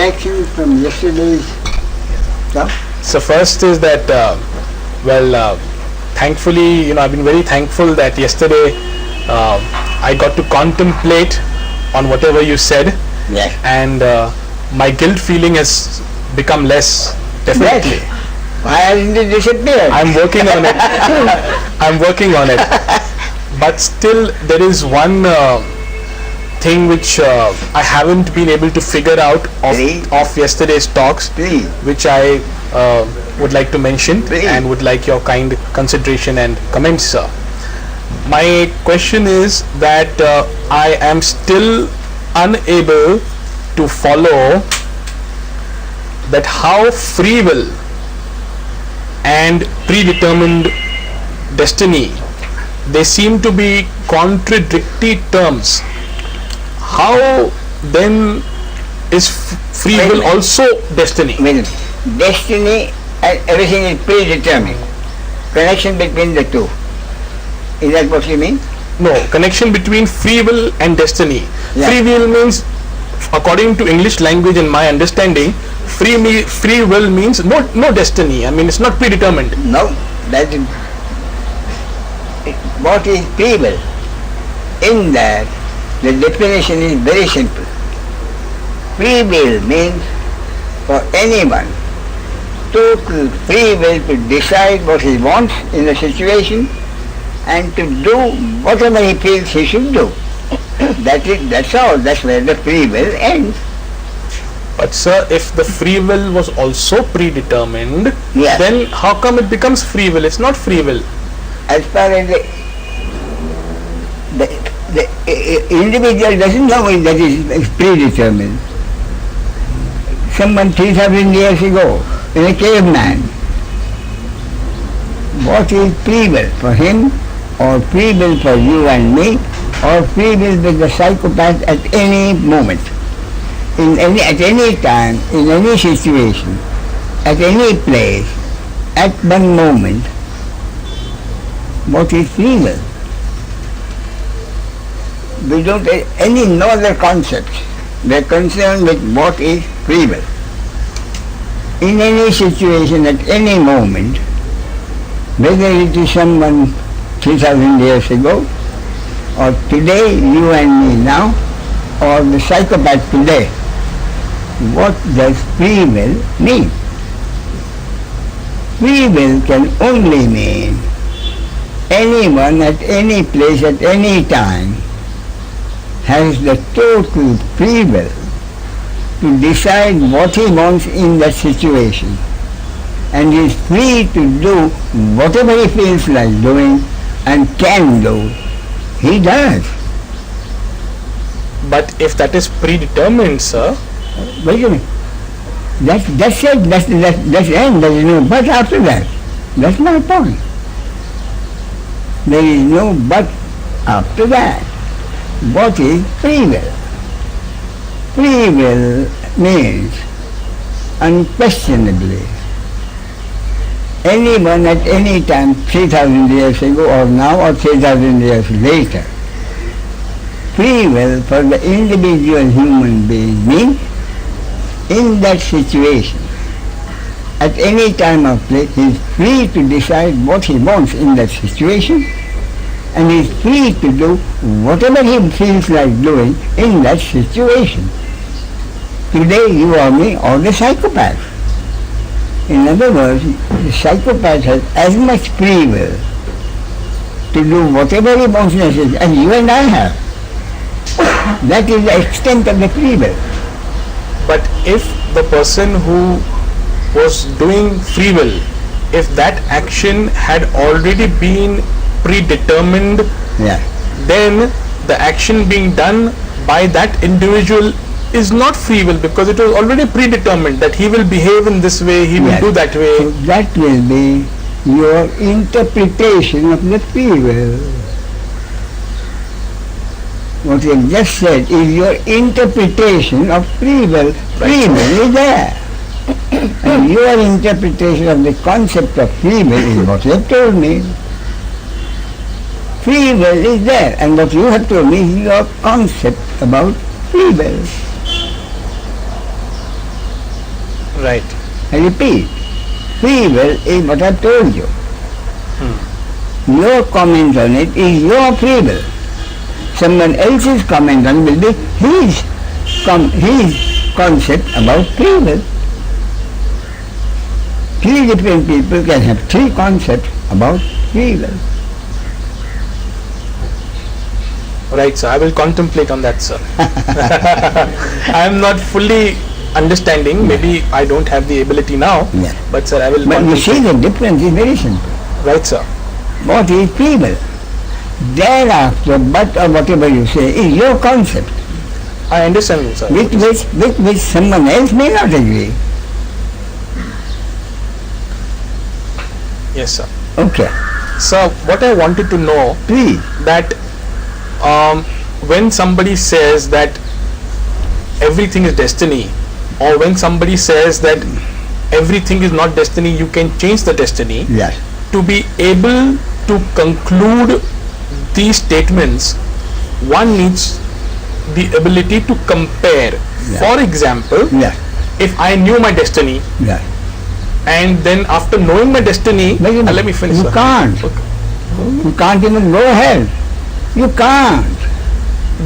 reaction from yesterday's talk? So first is that, thankfully, I've been very thankful that yesterday I got to contemplate on whatever you said. Yes. And my guilt feeling has become less, definitely. Yes. Why hasn't it disappeared? I'm working on it. I'm working on it. But still, there is one thing which I haven't been able to figure out of yesterday's talks, which I would like to mention and would like your kind consideration and comments, sir. My question is that I am still unable to follow that how free will and predetermined destiny, they seem to be contradictory terms. How then is free will also destiny? Destiny and everything is predetermined. Connection between the two. Is that what you mean? No, connection between free will and destiny. Yeah. Free will means, according to English language and my understanding, free will means no destiny. I mean, it's not predetermined. No, that is what is free will. In that, the definition is very simple. Free will means for anyone total free will to decide what he wants in a situation and to do whatever he feels he should do. That's all. That's where the free will ends. But sir, if the free will was also predetermined, yes, then how come it becomes free will? It's not free will. As far as the individual doesn't know that is predetermined. Someone 3,000 years ago, in a caveman, what is free will for him, or free will for you and me, or free will with the psychopath at any moment, at any time, in any situation, at any place, at one moment? What is free will? We don't have no other concepts. We are concerned with what is free will. In any situation, at any moment, whether it is someone 3,000 years ago, or today, you and me now, or the psychopath today, what does free will mean? Free will can only mean anyone at any place at any time has the total free will to decide what he wants in that situation, and is free to do whatever he feels like doing and can do, he does. But if that is predetermined, sir, wait a minute. That's it. That's the end. There is no but after that. That's my point. There is no but after that. What is free will? Free will means unquestionably anyone at any time 3,000 years ago or now or 3,000 years later. Free will for the individual human being means in that situation, at any time or place, he is free to decide what he wants in that situation, and he is free to do whatever he feels like doing in that situation. Today you or me or the psychopath. In other words, the psychopath has as much free will to do whatever he wants necessary as you and I have. That is the extent of the free will. but if the person who was doing free will, if that action had already been predetermined, Yeah. then the action being done by that individual is not free will, because it was already predetermined that he will behave in this way, he will Yes. do that way. So that will be your interpretation of the free will. What you have just said is your interpretation of free will. Free will is there. And your interpretation of the concept of free will is what you have told me. Free will is there, and what you have told me is your concept about free will. Right. I repeat, free will is what I've told you. Your comment on it is your free will. Someone else's comment on it will be his concept about free will. Three different people can have three concepts about free will. Right, sir. I will contemplate on that, sir. I am not fully understanding. Maybe I don't have the ability now. Yeah. But sir, I will. But you see the difference is very simple. Right, sir. What is free will? Thereafter, but or whatever you say is your concept. I understand you, sir. With which someone else may not agree. Yes, sir. Okay. So, what I wanted to know, Please. that when somebody says that everything is destiny, or when somebody says that everything is not destiny, you can change the destiny. Yes. To be able to conclude these statements, one needs the ability to compare. Yeah. For example, Yes. if I knew my destiny, Yes. and then after knowing my destiny, let me finish. You sir. can't. Okay. You can't even go ahead. You can't.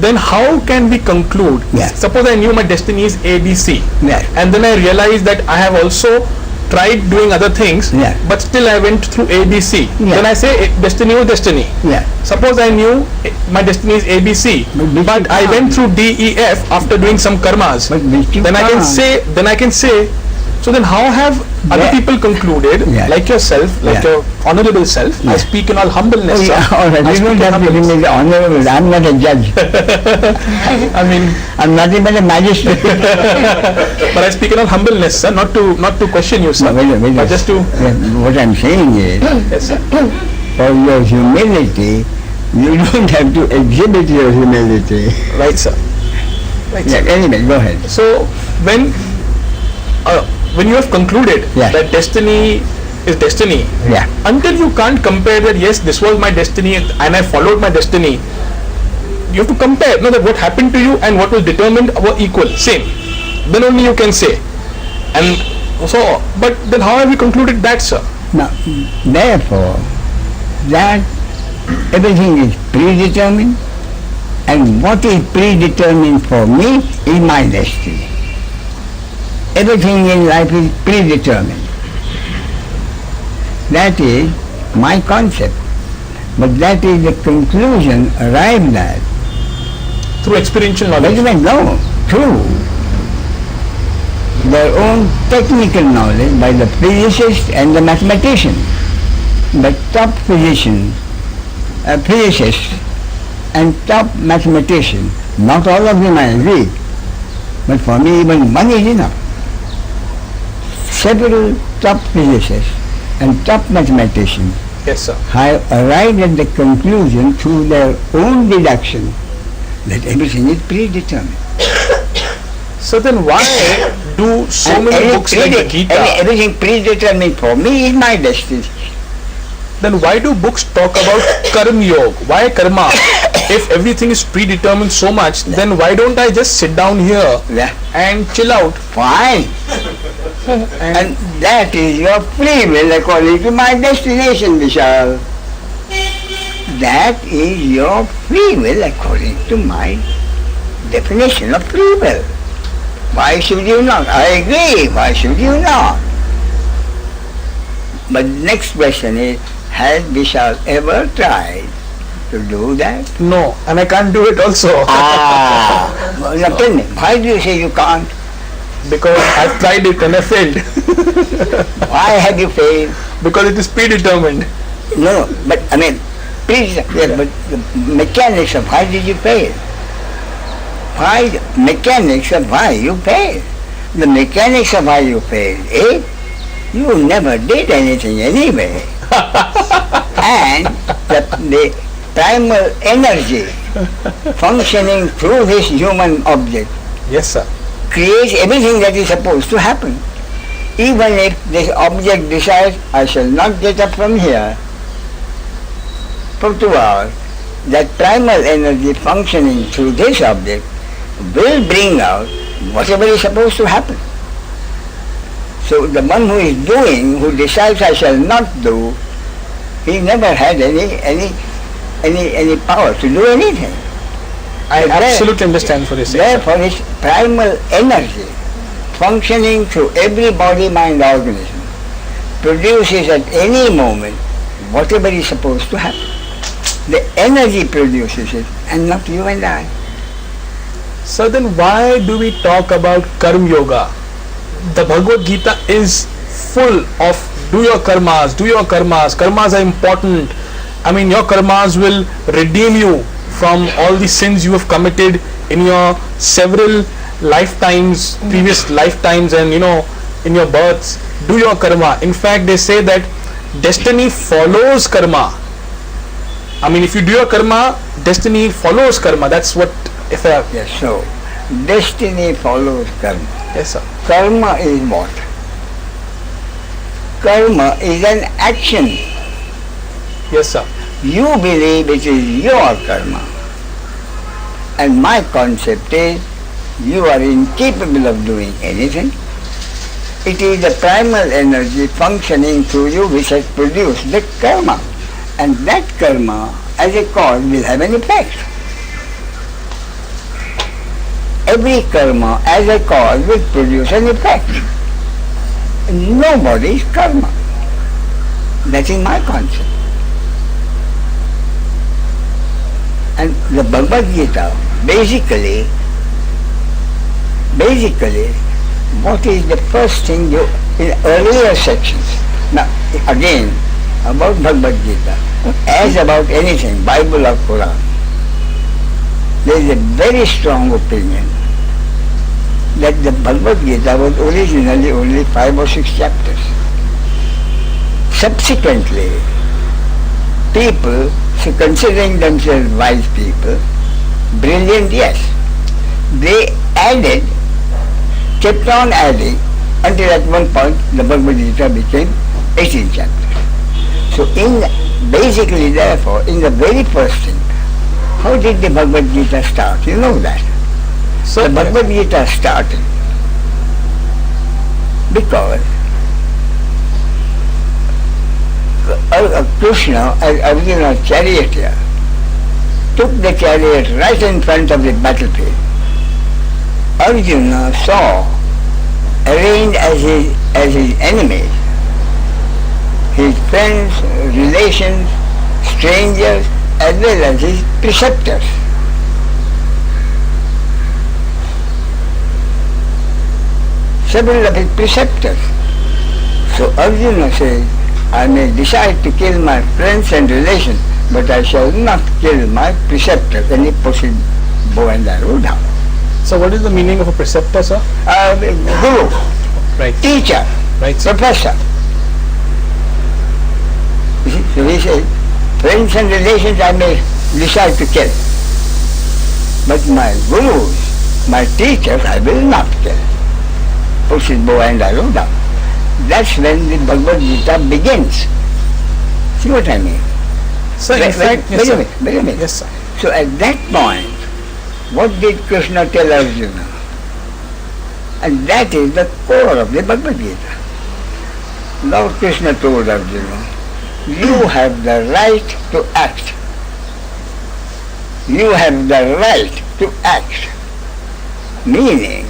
Then how can we conclude? Yeah. Suppose I knew my destiny is ABC, Yes. and then I realized that I have also tried doing other things, Yeah. but still I went through ABC. Yeah. Then I say destiny was destiny. Yes. Suppose I knew my destiny is ABC, but I went through DEF after doing some karmas. But which you Then I can can't. say. So then how have other Yeah. people concluded, Yeah. like yourself, like Yeah. your honorable self? I Yeah. speak in all humbleness, Oh, sir. yeah, all right. I You speak don't in have to give humbleness. me the honorable. I'm not a judge. I mean, I'm not even a magistrate. but I speak in all humbleness, sir, not to question you, sir. No, wait, But just to what I'm saying is, yes, sir. for your humility, you don't have to exhibit your humility. Right, sir. Right, Yeah, sir. anyway, go ahead. So when you have concluded Yeah. that destiny is destiny, Yeah. until you can't compare that yes, this was my destiny and I followed my destiny, you have to compare. No, that what happened to you and what was determined were equal, same. Then only you can say. And so, but then how have you concluded that, sir? Now, therefore, that everything is predetermined, and what is predetermined for me is my destiny. Everything in life is predetermined. That is my concept. But that is the conclusion arrived at. Through experiential But knowledge. even no, through their own technical knowledge by the physicists and the mathematicians. The top physicians, physicists and top mathematicians, not all of them I agree, but for me even one is enough. Several top physicists and top mathematicians Yes, sir. have arrived at the conclusion through their own deduction that everything is predetermined. So then why do so And many books like the Gita? everything predetermined for me is my destiny. Then why do books talk about karma yoga? Why karma? If everything is predetermined so much, then why don't I just sit down here Yeah. and chill out? Fine. And that is your free will according to my destination, Vishal. That is your free will according to my definition of free will. Why should you not? I agree. Why should you not? But next question is, has Vishal ever tried to do that? No, and I can't do it also. Well, now tell me, why do you say you can't? Because I've tried it and I failed. Why have you failed? Because it is predetermined. No, but I mean, please, but the mechanics of why did you fail? Why, mechanics of why you failed? The mechanics of why you failed is you never did anything anyway. And the primal energy functioning through this human object Yes, sir. creates everything that is supposed to happen. Even if this object decides, I shall not get up from here for 2 hours, that primal energy functioning through this object will bring out whatever is supposed to happen. So the one who is doing, who decides I shall not do, he never had any power to do anything. I absolutely understand what you're saying. Therefore, his primal energy, functioning through every body, mind, organism, produces at any moment whatever is supposed to happen. The energy produces it, and not you and I. So then why do we talk about Karma Yoga? The Bhagavad Gita is full of do your karmas. Karmas are important. I mean, your karmas will redeem you from all the sins you have committed in your several lifetimes, previous lifetimes, and in your births. Do your karma. In fact, they say that destiny follows karma. I mean, if you do your karma, destiny follows karma. That's what, if I... Yes, so destiny follows karma. Yes, sir. Karma is what? Karma is an action. Yes, sir. You believe it is your karma. And my concept is you are incapable of doing anything. It is the primal energy functioning through you which has produced the karma. And that karma as a cause will have an effect. Every karma as a cause will produce an effect. Nobody's karma. That is my concept. And the Bhagavad Gita, basically, what is the first thing you, in earlier sections, now again, about Bhagavad Gita, as about anything, Bible or Quran, there is a very strong opinion that the Bhagavad Gita was originally only 5 or 6 chapters. Subsequently, people, so considering themselves wise people, brilliant, yes, they added, kept on adding, until at one point the Bhagavad Gita became 18 chapters. So basically, therefore, in the very first thing, how did the Bhagavad Gita start? You know that. So the Bhagavad Gita started because Krishna, as Arjuna's charioteer, took the chariot right in front of the battlefield. Arjuna saw, arrayed as his enemies, his friends, relations, strangers, as well as his preceptors. Several of his preceptors. So Arjuna says, I may decide to kill my friends and relations, but I shall not kill my preceptor. Then he puts his bow and arrow down. So what is the meaning of a preceptor, sir? Guru, right. Teacher, right, professor. You see? So he says, friends and relations I may decide to kill, but my gurus, my teachers I will not kill. Puts his bow and arrow down. That's when the Bhagavad Gita begins. See what I mean? So in fact, wait a minute. Yes, sir. So at that point, what did Krishna tell Arjuna? And that is the core of the Bhagavad Gita. Now Krishna told Arjuna, you have the right to act. You have the right to act. Meaning,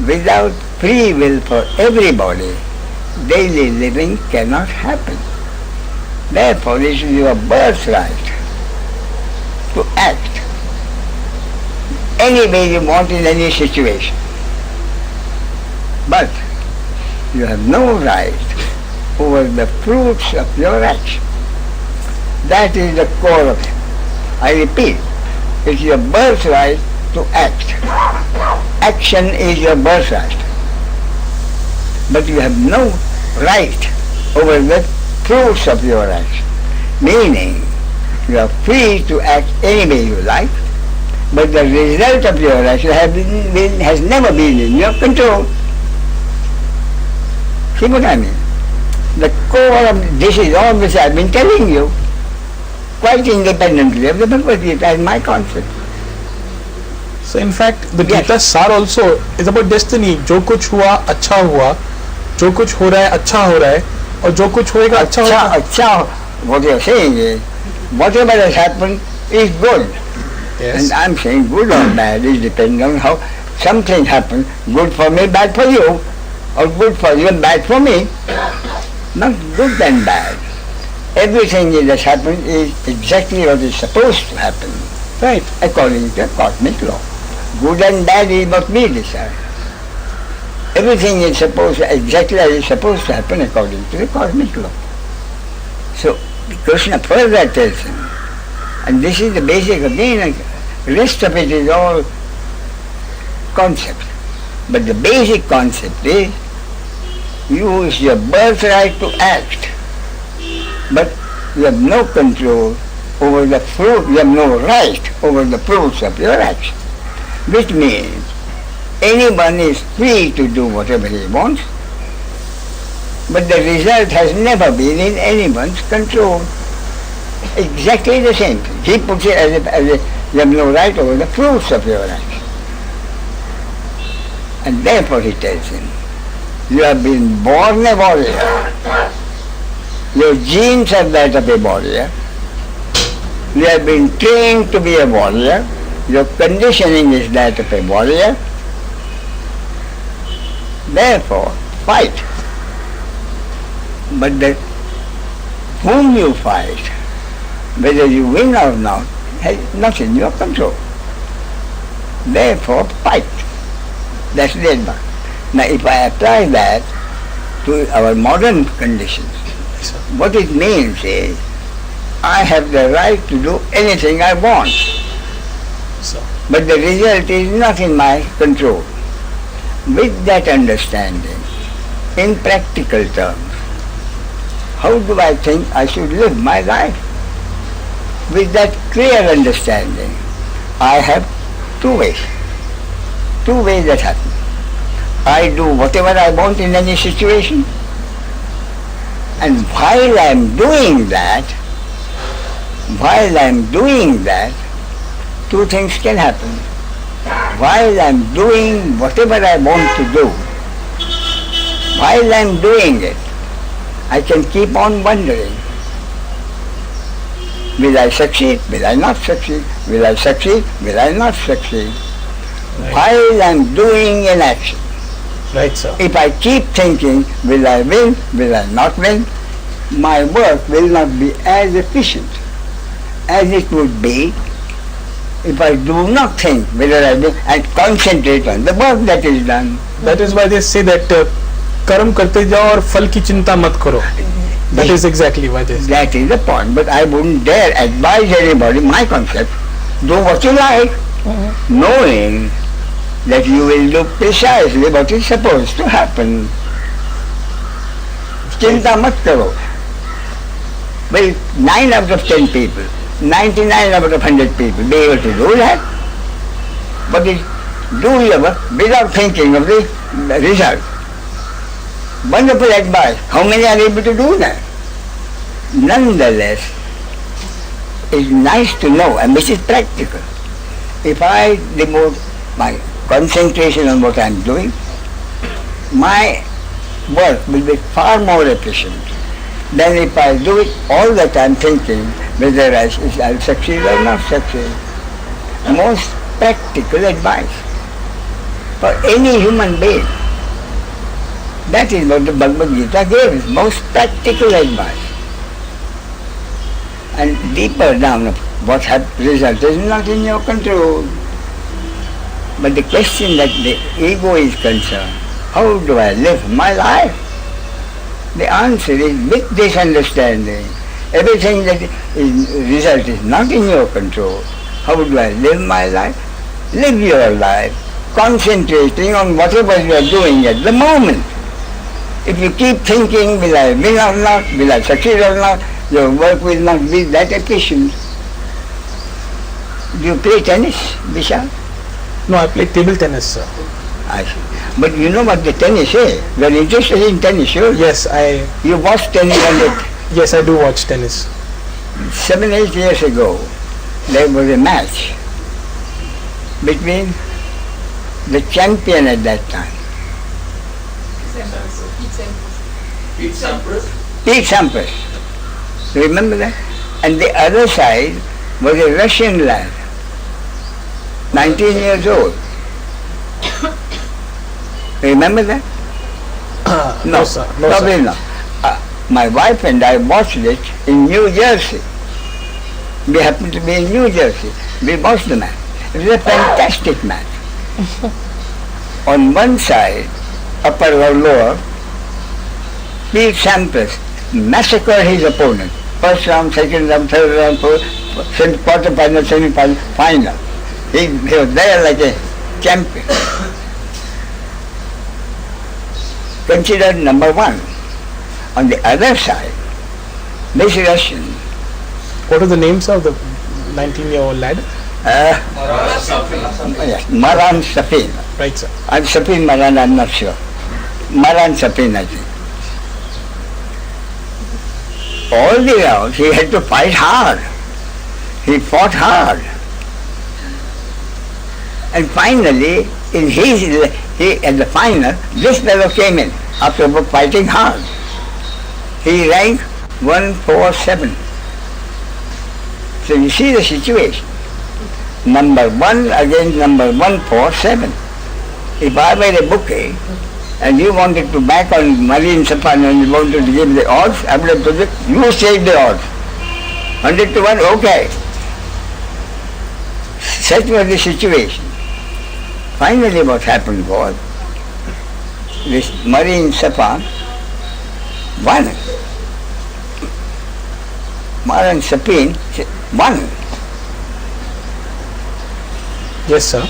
without free will for everybody, daily living cannot happen. Therefore, it is your birthright to act any way you want in any situation. But you have no right over the fruits of your action. That is the core of it. I repeat, it's your birthright to act. Action is your birthright. But you have no right over the fruits of your action. Meaning, you are free to act any way you like, but the result of your action has never been in your control. See what I mean? The core of this is all which I have been telling you, quite independently of the Bhagavad Gita as my concept. So in fact, the Gita Sar also is about destiny. जो कुछ हुआ अच्छा हुआ, जो कुछ हो रहा है अच्छा हो रहा है और जो कुछ होएगा अच्छा होगा. अच्छा, what you are saying is, whatever has happened is good. Yes. And I'm saying good or bad, it depends on how something happens, good for me, bad for you, or good for you and bad for me. Not good and bad. Everything that has happened is exactly what is supposed to happen. Right. According to cosmic law. Good and bad is what we decide. Everything is supposed exactly as is supposed to happen according to the cosmic law. So Krishna further tells him, and this is the basic again, the rest of it is all concept. But the basic concept is, use your birthright to act, but you have no control over the fruit, you have no right over the fruits of your action. Which means, anyone is free to do whatever he wants, but the result has never been in anyone's control. Exactly the same thing. He puts it as if you have no right over the fruits of your action. And therefore he tells him, you have been born a warrior. Your genes are that of a warrior. You have been trained to be a warrior. Your conditioning is that of a warrior. Therefore, fight. But whom you fight, whether you win or not, has not in your control. Therefore, fight. That's the advice. Now, if I apply that to our modern conditions, what it means is, I have the right to do anything I want. But the result is not in my control. With that understanding, in practical terms, how do I think I should live my life? With that clear understanding, I have two ways that happen. I do whatever I want in any situation, and while I am doing that, two things can happen. While I am doing whatever I want to do, while I am doing it, I can keep on wondering, will I succeed, will I not succeed, will I succeed, will I not succeed, right. While I am doing an action. Right, sir. If I keep thinking, will I win, will I not win, my work will not be as efficient as it would be if I do not think whether I will and concentrate on the work that is done. That is why they say that कर्म करते जाओ और फल की चिंता मत करो. That is exactly why they say. That is the point. But I wouldn't dare advise anybody, my concept, do what you like, knowing that you will do precisely what is supposed to happen. Chinta mat karo. Well, 9 out of 10 people, 99 out of 100 people be able to do that. But do your work without thinking of the result. Wonderful advice. How many are able to do that? Nonetheless, it's nice to know, and this is practical. If I devote my concentration on what I am doing, my work will be far more efficient than if I do it all the time thinking whether I'll succeed or not succeed. Most practical advice for any human being. That is what the Bhagavad Gita gives, most practical advice. And deeper down, what result is not in your control. But the question that the ego is concerned, how do I live my life? The answer is with this understanding. Everything that is result is not in your control. How do I live my life? Live your life, concentrating on whatever you are doing at the moment. If you keep thinking, will I win or not, will I succeed or not, your work will not be that efficient. Do you play tennis, Vishal? No, I play table tennis, sir. I see. But you know what the tennis is? You are interested in tennis, sure? Yes, You watch tennis on it. Yes, I do watch tennis. 7-8 years ago, there was a match between the champion at that time Pete Sampras. Remember that? And the other side was a Russian lad, 19 years old. Remember that? No, sir. No, probably sir. not. My wife and I watched it in New Jersey. We happened to be in New Jersey. We watched the match. It was a fantastic match. On one side, upper or lower, Pete Sampras massacred his opponent. First round, second round, third round, fourth, quarter final, semi-final, final. He was there like a champion. Considered number one. On the other side, this Russian. What are the names of the 19-year-old lad? Yes, Maran Safin. Right, sir. I'm Safin Maran, I'm not sure. Maran Safin, I think. All the rounds he had to fight hard. He fought hard. And finally, at the final, this fellow came in after fighting hard. He ranked 147. So you see the situation. Number one against number 147. If I were a bookie and you wanted to back on Marine Sapan and you wanted to give the odds, I would have told you, you save the odds. 100 to 1, okay. Such was the situation. Finally what happened was, this Marine Sapan won. Maran Sapin won. Yes, sir.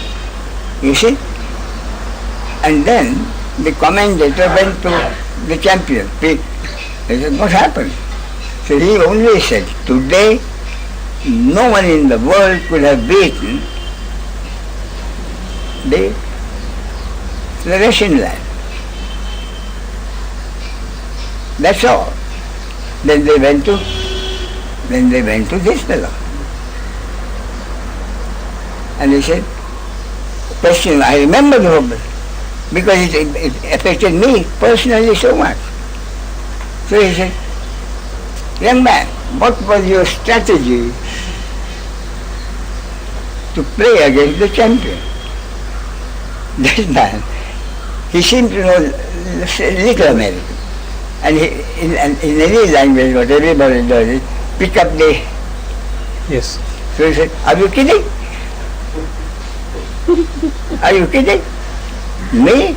You see? And then the commentator went to the champion. He said, what happened? So he only said, today no one in the world could have beaten the Russian lad. That's all. Then they went to this fellow. And he said, question, I remember the whole, because it affected me personally so much. So he said, young man, what was your strategy to play against the champion? This man, he seemed to know little American. And he, in any language, what everybody does is pick up the... Yes. So he said, are you kidding? Are you kidding? Me?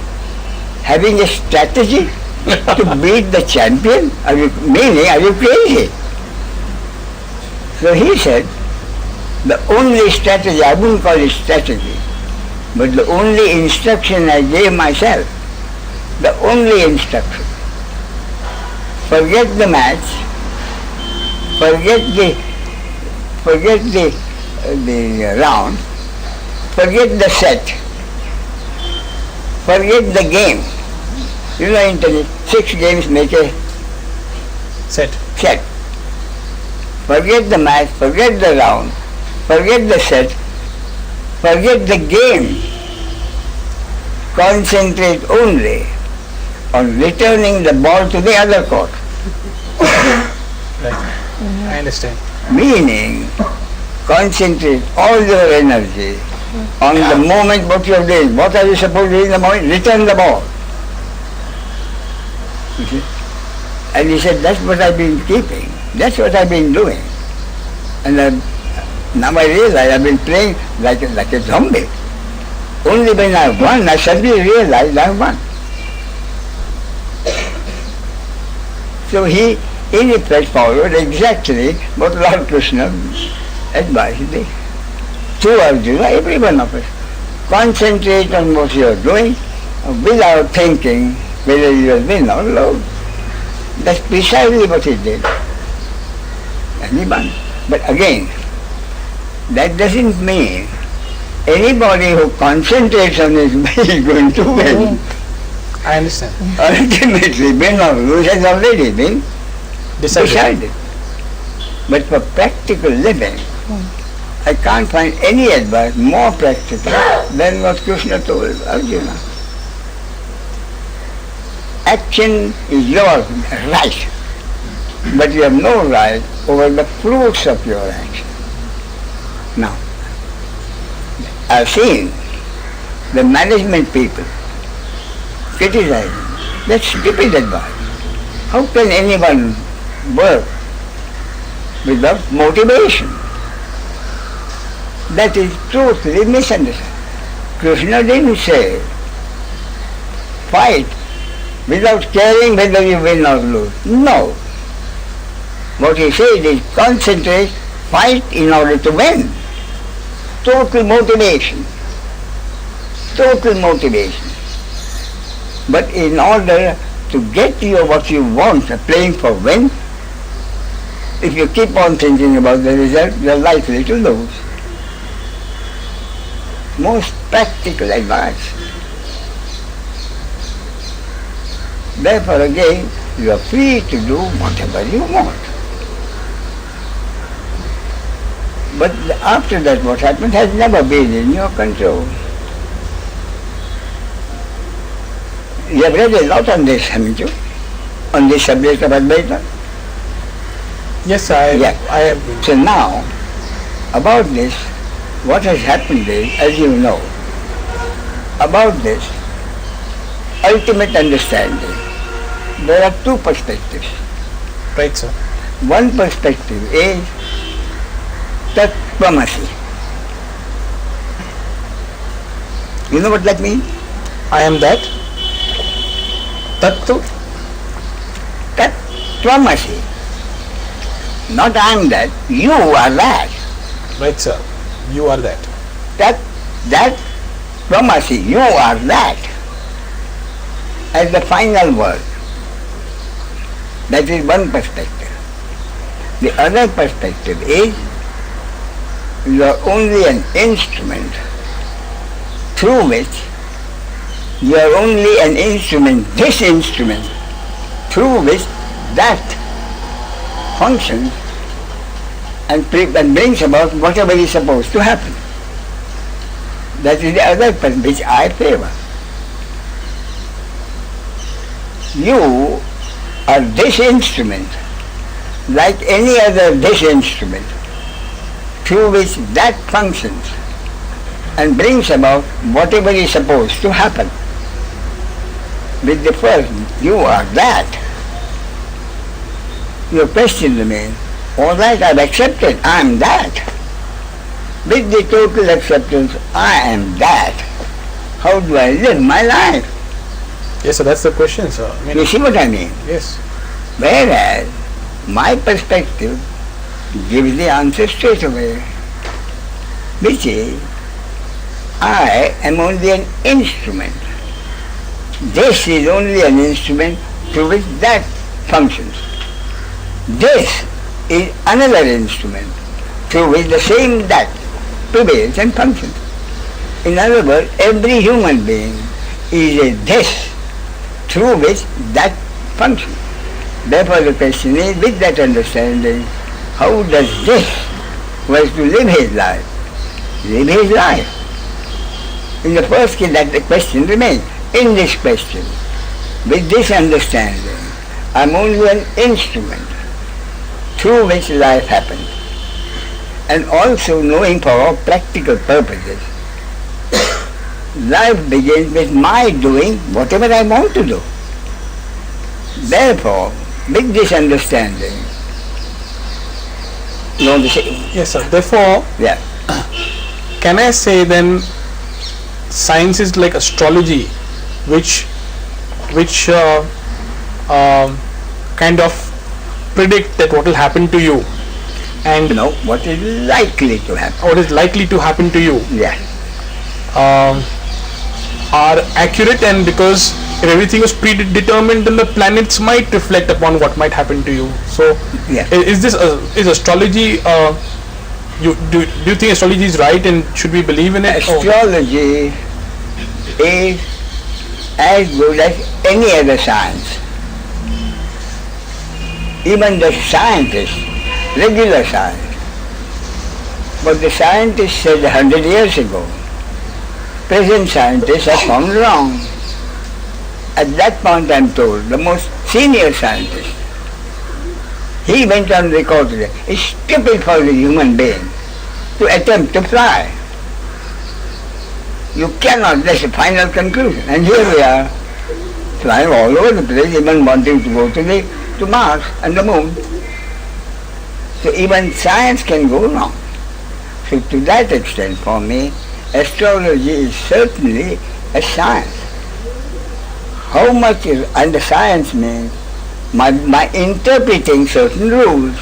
Having a strategy to beat the champion? Are you crazy? So he said, the only strategy, I wouldn't call it strategy, but the only instruction I gave myself, the only instruction, forget the match, forget the round, forget the set, forget the game. You know, internet, 6 games make a Set. Forget the match, forget the round, forget the set, forget the game. Concentrate only on returning the ball to the other court. Right. I understand. Meaning, concentrate all your energy on the moment what you are doing. What are you supposed to do in the moment? Return the ball. You see? And he said, that's what I've been keeping. That's what I've been doing. And now I realize I've been playing like a zombie. Only when I won, I suddenly realized I won. So he, in effect, followed exactly what Lord Krishna advised me. To Arjuna, every one of us. Concentrate on what you are doing without thinking whether you will win or lose. That's precisely what he did. And he won. But again, that doesn't mean anybody who concentrates on his way is going to win. I understand. Ultimately, win or lose has already been decided. But for practical living, I can't find any advice more practical than what Krishna told Arjuna. action is your right, but you have no right over the fruits of your action. Now, I've seen the management people criticizing, that's stupid advice. How can anyone work without motivation? That is totally misunderstood. Krishna didn't say, fight without caring whether you win or lose. No. What he said is, concentrate, fight in order to win. Total motivation. Total motivation. But in order to get you what you want, playing for win, if you keep on thinking about the result, you're likely to lose. Most practical advice. Therefore again, you are free to do whatever you want. But after that, what happened has never been in your control. You have read a lot on this, haven't you? On this subject of Advaita? Yes, I have. So now, about this, what has happened is, as you know, about this ultimate understanding, there are two perspectives. Right, sir. One perspective is Tat Tvamasi. You know what that means? I am that. Tattu. Tat Tvamasi. Not I am that, you are that. Right, sir. You are that. That Tvamasi, you are that. As the final word. That is one perspective. The other perspective is you are only an instrument through which you are only an instrument, this instrument, through which that functions and brings about whatever is supposed to happen. That is the other person which I favor. You are this instrument, like any other this instrument, through which that functions and brings about whatever is supposed to happen. With the first, you are that. Your question remains, all right, I've accepted, I am that. With the total acceptance, I am that. How do I live my life? Yes, sir, that's the question, sir. You see what I mean? Yes. Whereas my perspective gives the answer straight away, which is, I am only an instrument. This is only an instrument through which that functions. This is another instrument through which the same that prevails and functions. In other words, every human being is a this through which that functions. Therefore the question is, with that understanding, how does this who has to live his life In the first case, that the question remains. In this question, with this understanding, I am only an instrument through which life happens. And also knowing for all practical purposes, life begins with my doing whatever I want to do. Therefore, with this understanding, you want to say? Yes, sir. Therefore, Yeah. can I say then science is like astrology, which kind of predict that what will happen to you, and What is likely to happen. what is likely to happen to you Yeah. are accurate, and because if everything was predetermined, then the planets might reflect upon what might happen to you. So, Yeah. is astrology? Do you think astrology is right, and should we believe in it? Astrology is as good as any other science. Even the scientists, regular science, what the scientists said 100 years ago, present scientists have found wrong. at that point I'm told, the most senior scientist, he went on record today, it's stupid for the human being to attempt to fly. You cannot, that's the final conclusion. And here we are, flying all over the place, even wanting to go to Mars and the moon. So even science can go wrong. So to that extent, for me, astrology is certainly a science. How much is, and the science means my interpreting certain rules.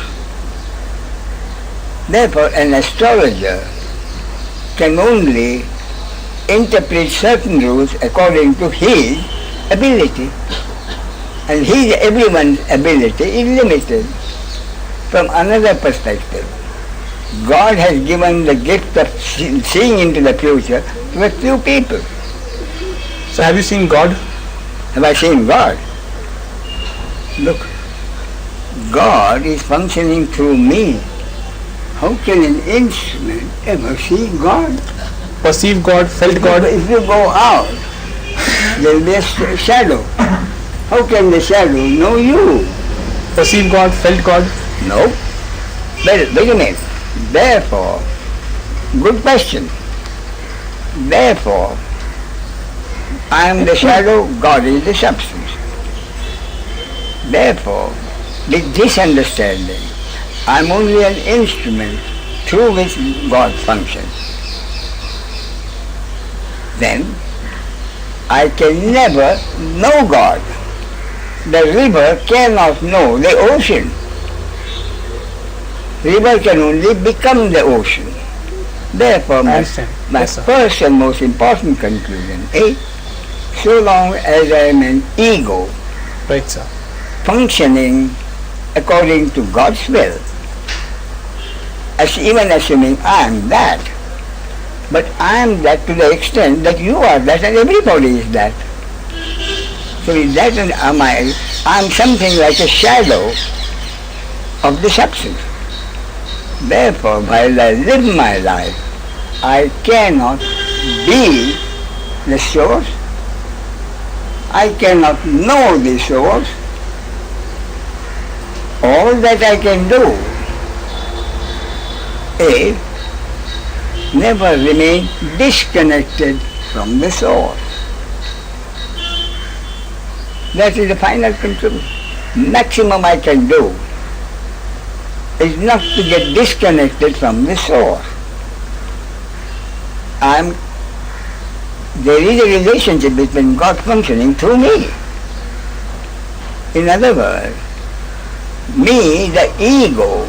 Therefore, an astrologer can only interpret certain rules according to his ability. And everyone's ability is limited. From another perspective, God has given the gift of seeing into the future to a few people. So have you seen God? Have I seen God? Look, God is functioning through me. How can an instrument ever see God? Perceive God, felt God? If you go out, there will be a shadow. How can the shadow know you? Perceive God, felt God? No. Wait a minute. Therefore, good question. Therefore, I am the shadow, God is the substance. Therefore, with this understanding, I am only an instrument through which God functions. Then, I can never know God. The river cannot know the ocean. River can only become the ocean. Therefore, my first and most important conclusion is, so long as I am an ego, right, sir, functioning according to God's will, even assuming I am that, but I am that to the extent that you are that and everybody is that. So in that I am something like a shadow of the substance. Therefore, while I live my life, I cannot be the source. I cannot know the source. All that I can do is never remain disconnected from the source. That is the final conclusion. Maximum I can do is not to get disconnected from the source. There is a relationship between God functioning through me. In other words, me, the ego,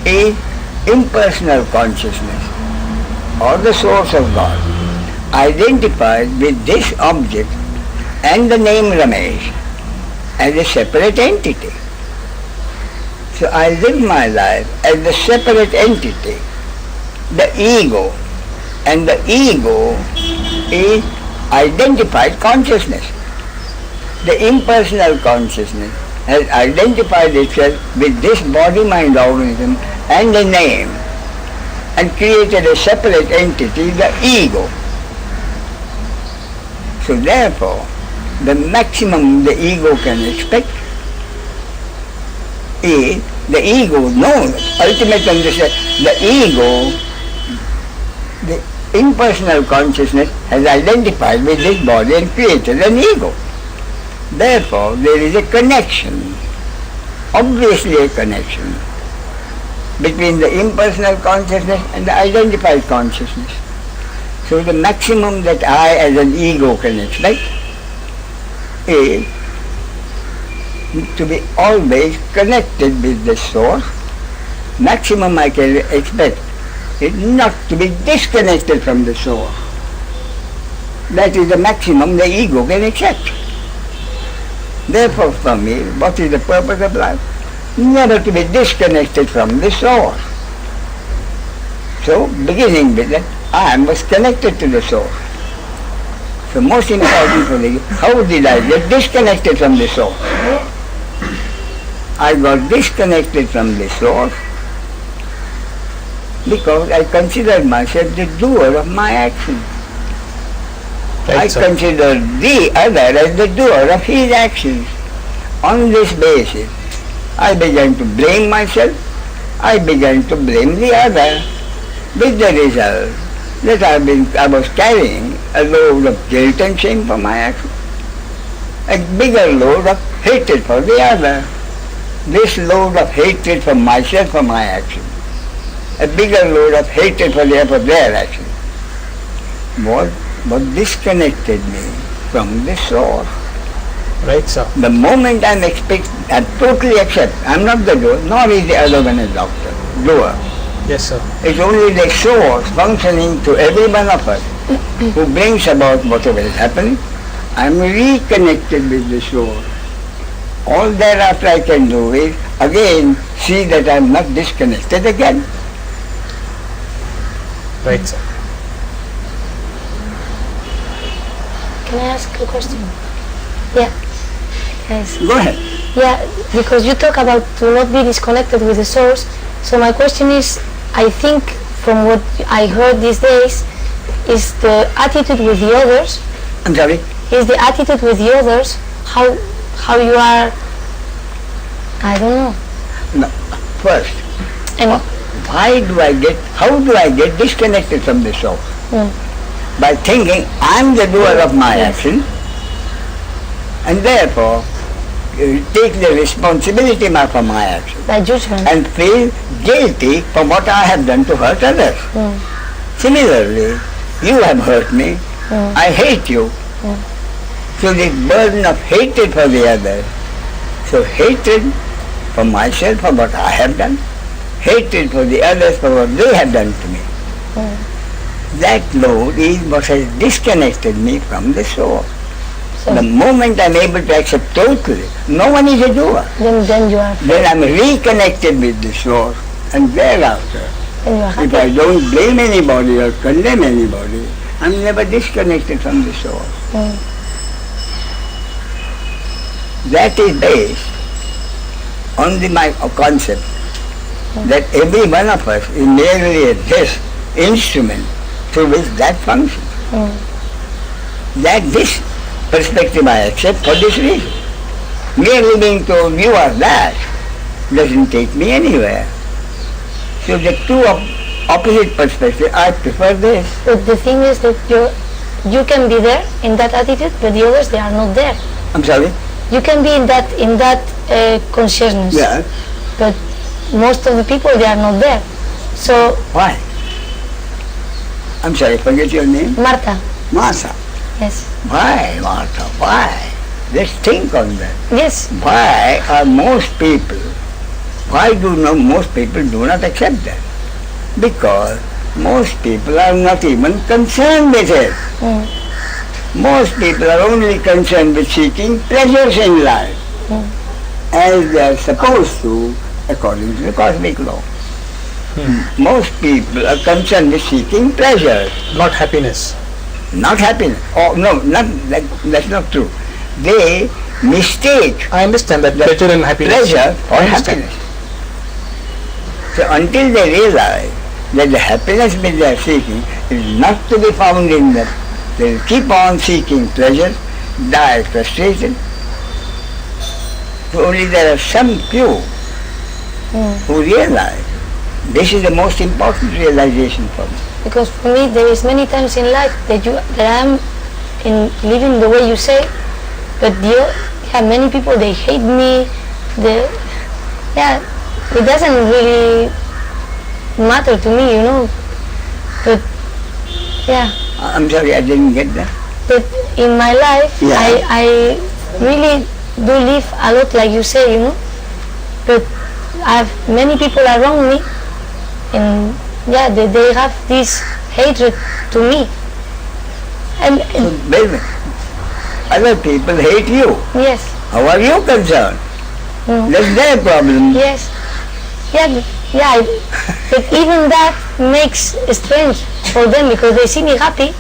is impersonal consciousness or the source of God, identified with this object and the name Ramesh as a separate entity. So I live my life as the separate entity, the ego, and the ego is identified consciousness. The impersonal consciousness has identified itself with this body-mind organism and the name and created a separate entity, the ego. So therefore, the maximum the ego can expect is the ego knows, ultimate understanding, the ego, the impersonal consciousness has identified with this body and created an ego. Therefore, there is a connection, obviously a connection, between the impersonal consciousness and the identified consciousness. So the maximum that I as an ego can expect is to be always connected with the source. Maximum I can expect is not to be disconnected from the source. That is the maximum the ego can accept. Therefore, for me, what is the purpose of life? Never to be disconnected from the source. So, beginning with that, I was connected to the source. So, most important for me, how did I get disconnected from the source? I got disconnected from the source because I considered myself the doer of my actions. I Right, sir. consider the other as the doer of his actions. On this basis, I began to blame myself, I began to blame the other, with the result that I was carrying a load of guilt and shame for my actions, a bigger load of hatred for the other. This load of hatred for myself for my actions, a bigger load of hatred for their actions, what disconnected me from the source. Right, sir. The moment I totally accept, I'm not the doer, nor is the other one a doctor, doer. Yes, sir. It's only the source functioning to every one of us who brings about whatever is happening. I'm reconnected with the source. All thereafter I can do is, again, see that I'm not disconnected again. Right, sir. Can I ask a question? Yeah. Yes. Go ahead. Yeah, because you talk about to not be disconnected with the source. So my question is, I think from what I heard these days, is the attitude with the others. I'm sorry? Is the attitude with the others how you are? I don't know. No. First, And how do I get disconnected from the source? mm, By thinking I'm the doer of my Yes. action, and therefore take the responsibility for my action by judgment. and feel guilty for what I have done to hurt others. Mm, Similarly, you have hurt me, I hate you. So the burden of hatred for the other, so hatred for myself for what I have done, hatred for the others for what they have done to me. That load is what has disconnected me from the source. so The moment I'm able to accept totally, no one is a doer, then you are then I'm reconnected with the source, and thereafter, then you are if happy. I don't blame anybody or condemn anybody, I'm never disconnected from the source. Mm, That is based on my concept that every one of us is merely a this instrument through which that functions. mm, That this perspective I accept for this reason. Merely being told you are that doesn't take me anywhere. So the two opposite perspectives, I prefer this. But the thing is that you can be there in that attitude, but the others, they are not there. I'm sorry? You can be in that consciousness, Yeah. but most of the people, they are not there. So Why? I'm sorry, forget your name? Marta, Martha. yes, Why, Martha? Why? Let's think on that. yes, Why are most people do not accept that? Because most people are not even concerned with it. mm, Most people are only concerned with seeking pleasures in life, as they are supposed to according to the cosmic law. Most people are concerned with seeking pleasures, Not happiness. not happiness. Oh no, that's not true. They mistake I understand that pleasure and happiness. pleasure for I understand. happiness. So until they realize that the happiness which they are seeking is not to be found in them, they will keep on seeking pleasure, die frustrated. So only there are some few who realize this is the most important realization for me. because for me there is many times in life that I am in living the way you say, but many people, they hate me. It doesn't really matter to me, But yeah, I'm sorry, I didn't get that. but in my life, Yeah. I really do live a lot like you say, But many people around me, and they have this hatred to me. And Wait a minute. Other people hate you. yes, How are you concerned? That's their problem. yes, but even that makes strange for them because they see me happy.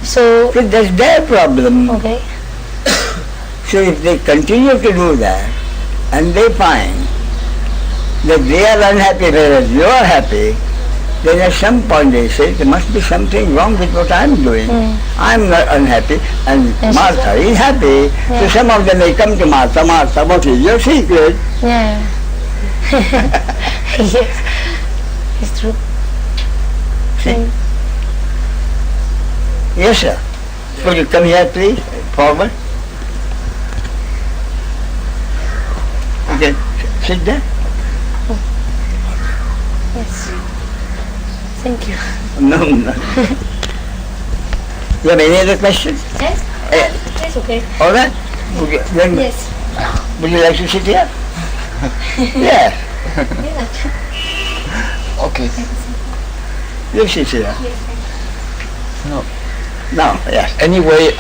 So So that's their problem. okay, So if they continue to do that and they find that they are unhappy whereas you are happy, then at some point they say there must be something wrong with what I'm doing. I'm not unhappy, and Yes. Martha is happy. So Yeah. some of them may come to Martha, Martha, what is your secret? Yeah. Yes. It's true. See? Yes, sir. Will you come here, please? Forward. Okay, sit there. Yes. Thank you. No, no. You have any other questions? Yes? It's okay. All right? Then Yes. would you like to sit here? Yeah. Okay. You sit here. No. No, yes. Anyway,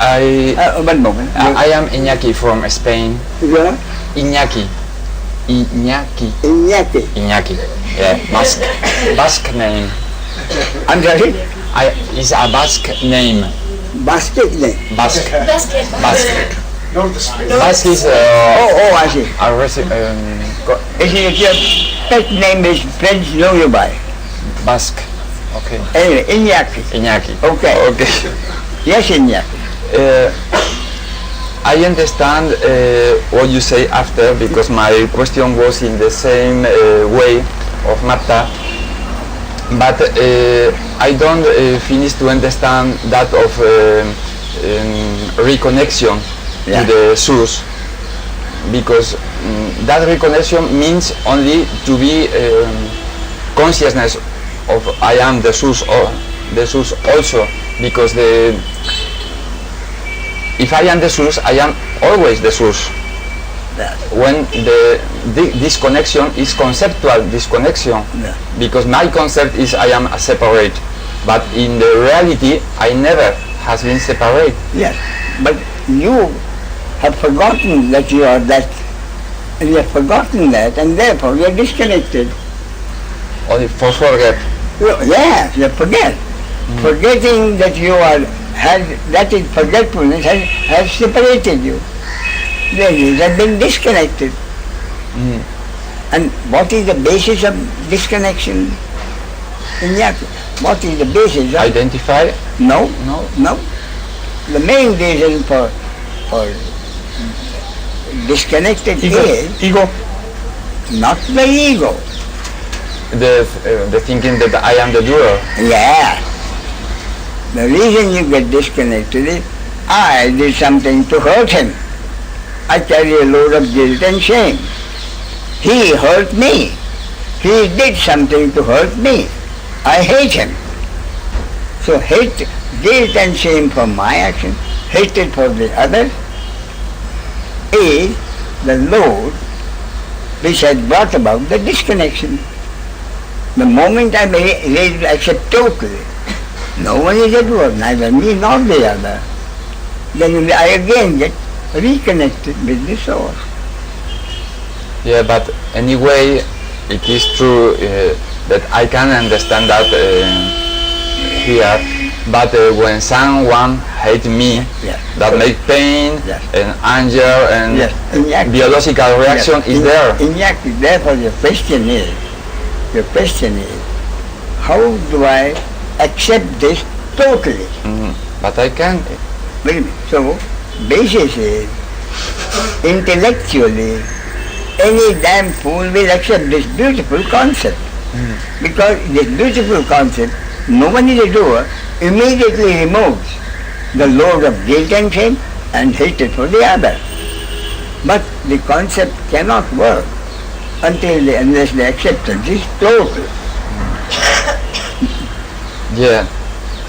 One moment. I am Iñaki from Spain. You Iñaki. Iñaki. Iñaki. Iñaki. Yeah, Basque name. I'm sorry? It's a Basque name. Basket name. Basque. Basket. Basque. Basque is Oh, I see. a If your pet name is French, know you by. Basque. Okay. Anyway, Iñaki. Iñaki. Okay. Okay. Yes, Iñaki. I understand what you say after, because my question was in the same way of Marta, but I don't finish to understand that of reconnection Yeah. to the source, because that reconnection means only to be consciousness of I am the source, or the source also, because if I am the source, I am always the source. Yeah. When the disconnection is conceptual disconnection, Yeah. because my concept is I am separate, but in the reality I never has been separate. Yes. But you have forgotten that you are that. And you have forgotten that, and therefore you are disconnected. Only for forget. Yes, you forget. Forgetting that you are, that is forgetfulness has separated you. Then you have been disconnected. And what is the basis of disconnection? What is the basis of? Identify. No, No. no. The main reason for disconnected is Ego. not the ego. The thinking that I am the doer. Yeah. The reason you get disconnected is I did something to hurt him. I carry a load of guilt and shame. He hurt me. He did something to hurt me. I hate him. So hate, guilt and shame for my action, hatred for the other is the load which has brought about the disconnection. The moment I am ready to accept totally, no one is at work, neither me nor the other, then I again get reconnected with the source. Yeah, but anyway, it is true that I can understand that here. But when someone hates me, Yes. that make pain Yes. and anger and Yes. Exactly. biological reaction Yes. is there. Exactly. Therefore your question is, how do I accept this totally? But I can. Wait a minute. So, basis is, intellectually, any damn fool will accept this beautiful concept. Because this beautiful concept, no one is a doer, immediately removes the load of guilt and shame and hatred for the other. But the concept cannot work unless the acceptance is total. Yeah.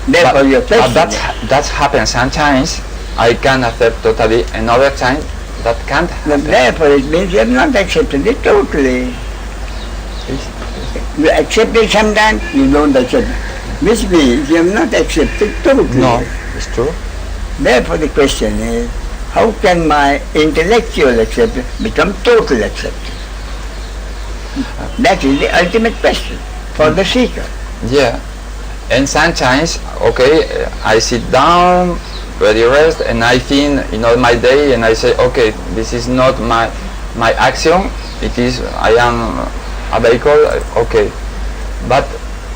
Therefore your But question that happens sometimes. I can accept totally. Another time that can't happen. therefore it means you have not accepted it totally. You accept it sometimes, you don't accept it. Which means you have not accepted totally. No, it's true. Therefore the question is, how can my intellectual acceptance become total acceptance? That is the ultimate question for the seeker. Yeah. And sometimes, okay, I sit down, ready rest, and I think in all my day, and I say, okay, this is not my action. It is I am a vehicle. Okay, but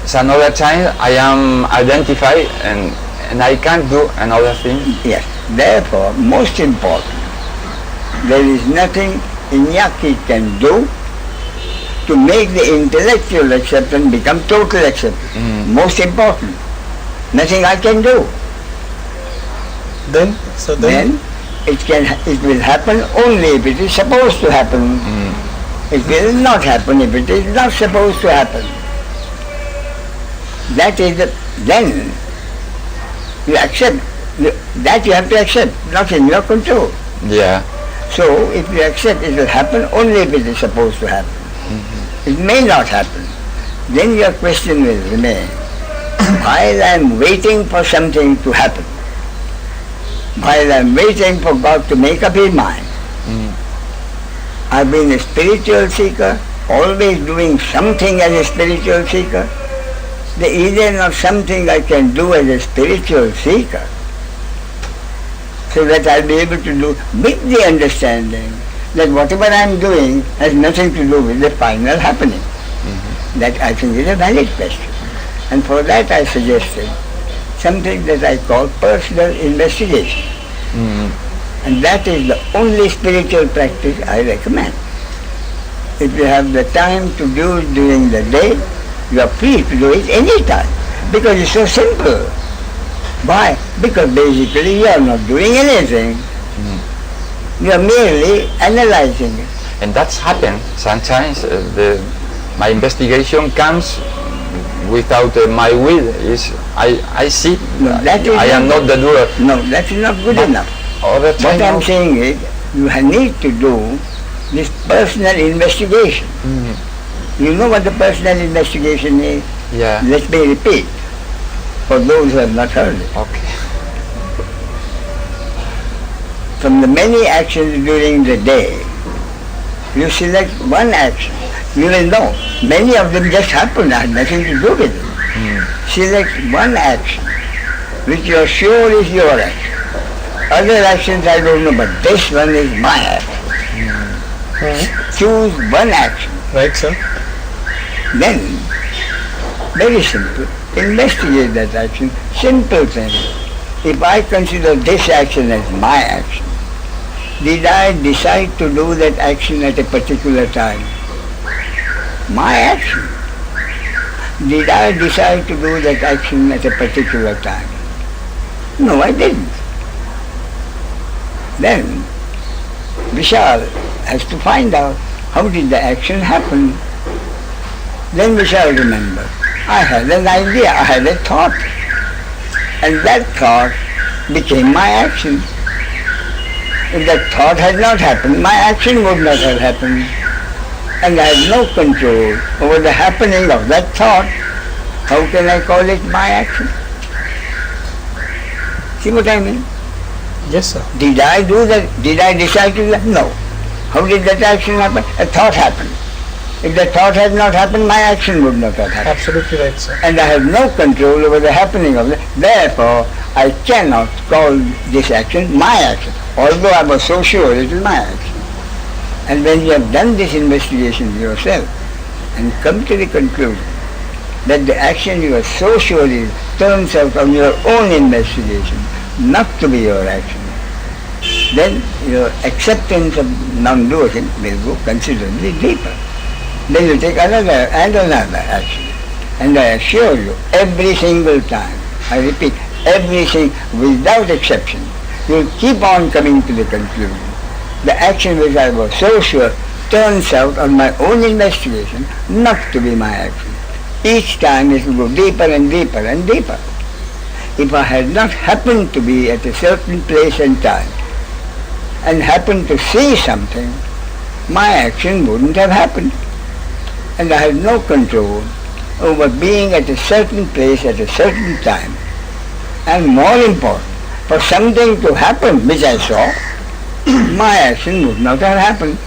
some other time I am identified and I can't do another thing. Yes. Therefore, most important, there is nothing Iñaki can do to make the intellectual acceptance become total acceptance. Most important. Nothing I can do. Then It will happen only if it is supposed to happen. It will not happen if it is not supposed to happen. That is then you accept. That you have to accept, not in your control. Yeah. So if you accept, it will happen only if it is supposed to happen. It may not happen. Then your question will remain. While I am waiting for something to happen, while I am waiting for God to make up His mind, I've been a spiritual seeker, always doing something as a spiritual seeker. There is not something I can do as a spiritual seeker, so that I'll be able to do with the understanding that whatever I'm doing has nothing to do with the final happening. That I think is a valid question. And for that I suggested something that I call personal investigation. And that is the only spiritual practice I recommend. If you have the time to do it during the day, you are free to do it any time, because it's so simple. Why? Because basically you are not doing anything. You are merely analyzing it. And that's happened sometimes. My investigation comes without my will. I see. No, that is I am not the doer. No, that is not good enough. What I am saying is, you need to do this personal investigation. You know what the personal investigation is? Yeah. Let me repeat, for those who have not heard it. Okay. From the many actions during the day, you select one action. You will know. Many of them just happen, have nothing to do with it. Select one action which you are sure is your action. Other actions I don't know, but this one is my action. Choose one action. right, sir? Then, very simple, investigate that action. Simple thing. If I consider this action as my action, did I decide to do that action at a particular time? My action. Did I decide to do that action at a particular time? No, I didn't. Then, Vishal has to find out how did the action happen. Then Vishal remember, I had an idea, I had a thought. And that thought became my action. If that thought had not happened, my action would not have happened. And I have no control over the happening of that thought. How can I call it my action? See what I mean? Yes, sir. Did I do that? Did I decide to do that? No. How did that action happen? A thought happened. If the thought had not happened, my action would not have happened. Absolutely right, sir. And I have no control over the happening of it. Therefore, I cannot call this action my action, although I was so sure it is my action. And when you have done this investigation yourself and come to the conclusion that the action you are so sure is turns out on your own investigation not to be your action, then your acceptance of non-doing will go considerably deeper. Then you take another and another action. And I assure you, every single time, I repeat, everything without exception, you'll keep on coming to the conclusion. The action which I was so sure turns out on my own investigation not to be my action. Each time it will go deeper and deeper and deeper. If I had not happened to be at a certain place and time and happened to see something, my action wouldn't have happened. And I had no control over being at a certain place at a certain time. And more important, for something to happen which I saw, my action would not have happened.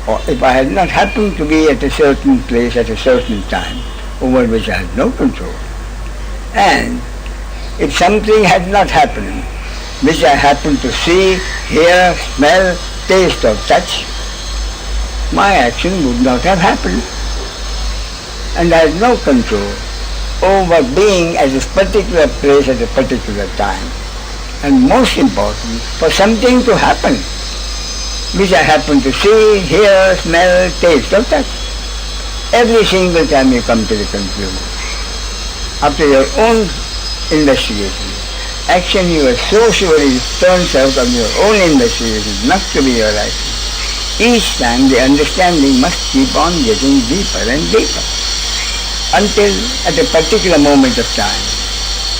Or if I had not happened to be at a certain place at a certain time, over which I had no control. And if something had not happened, which I happened to see, hear, smell, taste or touch, my action would not have happened. and has no control over being at a particular place at a particular time. And most important, for something to happen, which I happen to see, hear, smell, taste, or touch. Every single time you come to the conclusion, after your own investigation, action you are so sure it turns out of your own investigation not to be your action. Each time the understanding must keep on getting deeper and deeper until at a particular moment of time,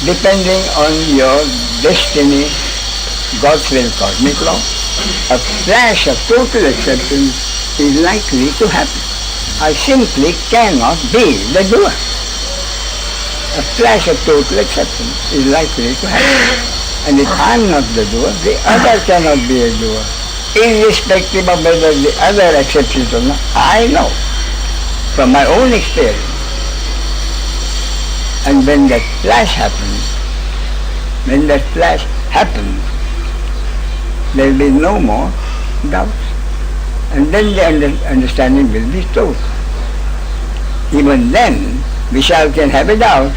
depending on your destiny, God's will, cosmic law, a flash of total acceptance is likely to happen. I simply cannot be the doer. A flash of total acceptance is likely to happen. And if I am not the doer, the other cannot be a doer. Irrespective of whether the other accepts it or not, I know from my own experience. And when that flash happens, there will be no more doubt. And then the understanding will be total. Even then, Vishal can have a doubt.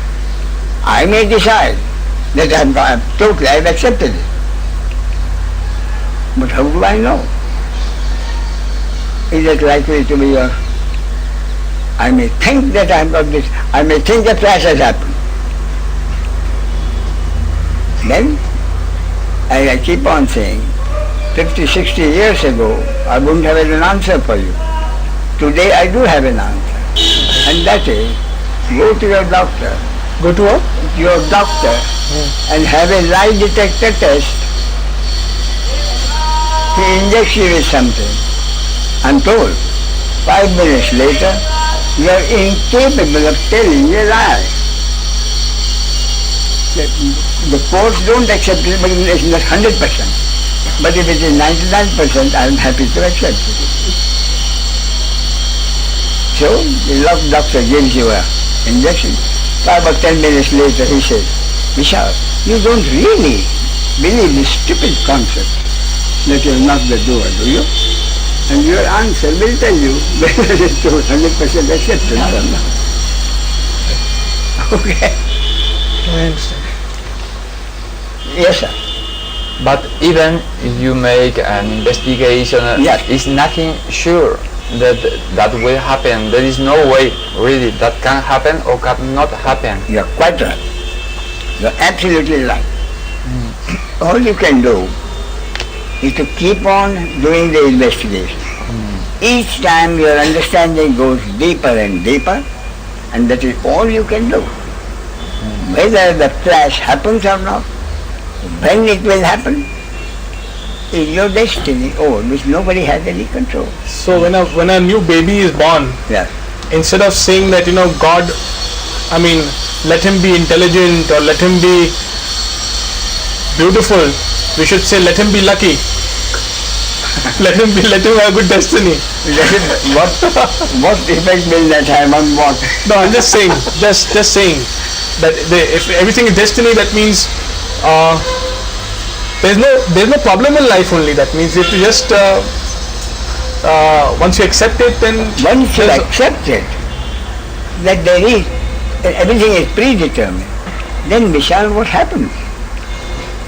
I may decide that I've accepted it. But how do I know? Is it likely to be yours? I may think that I've got this. I may think a flash has happened. Then, as I keep on saying, 50, 60 years ago, I wouldn't have had an answer for you. Today I do have an answer. And that is, go to your doctor. Go to what? Your doctor and have a lie detector test. He injects you with something. I'm told, 5 minutes later, you are incapable of telling a lie. The courts don't accept it, but it's not 100%. But if it is 99%, I am happy to accept it. So, the doctor gives you an injection. 5 or 10 minutes later, he says, Vishal, you don't really believe this stupid concept that you are not the doer, do you? And your answer will tell you whether it is 100% acceptance or not. Okay? I understand. Yes, sir. But even if you make an investigation, yes, it's nothing sure that will happen. There is no way really that can happen or cannot happen. You're quite right. You're absolutely right. All you can do is to keep on doing the investigation. Each time your understanding goes deeper and deeper, and that is all you can do. Whether the flash happens or not, when it will happen, is your destiny over which nobody has any control. So when a new baby is born, yes, instead of saying that, God, let him be intelligent or let him be beautiful, we should say let him be lucky. let him have good destiny. What effect will that have on what? No, I'm just saying, just saying that if everything is destiny, that means there's no problem in life only. That means if you just once you accept it, then once you accept it, that everything is predetermined, then Vishal, what happens?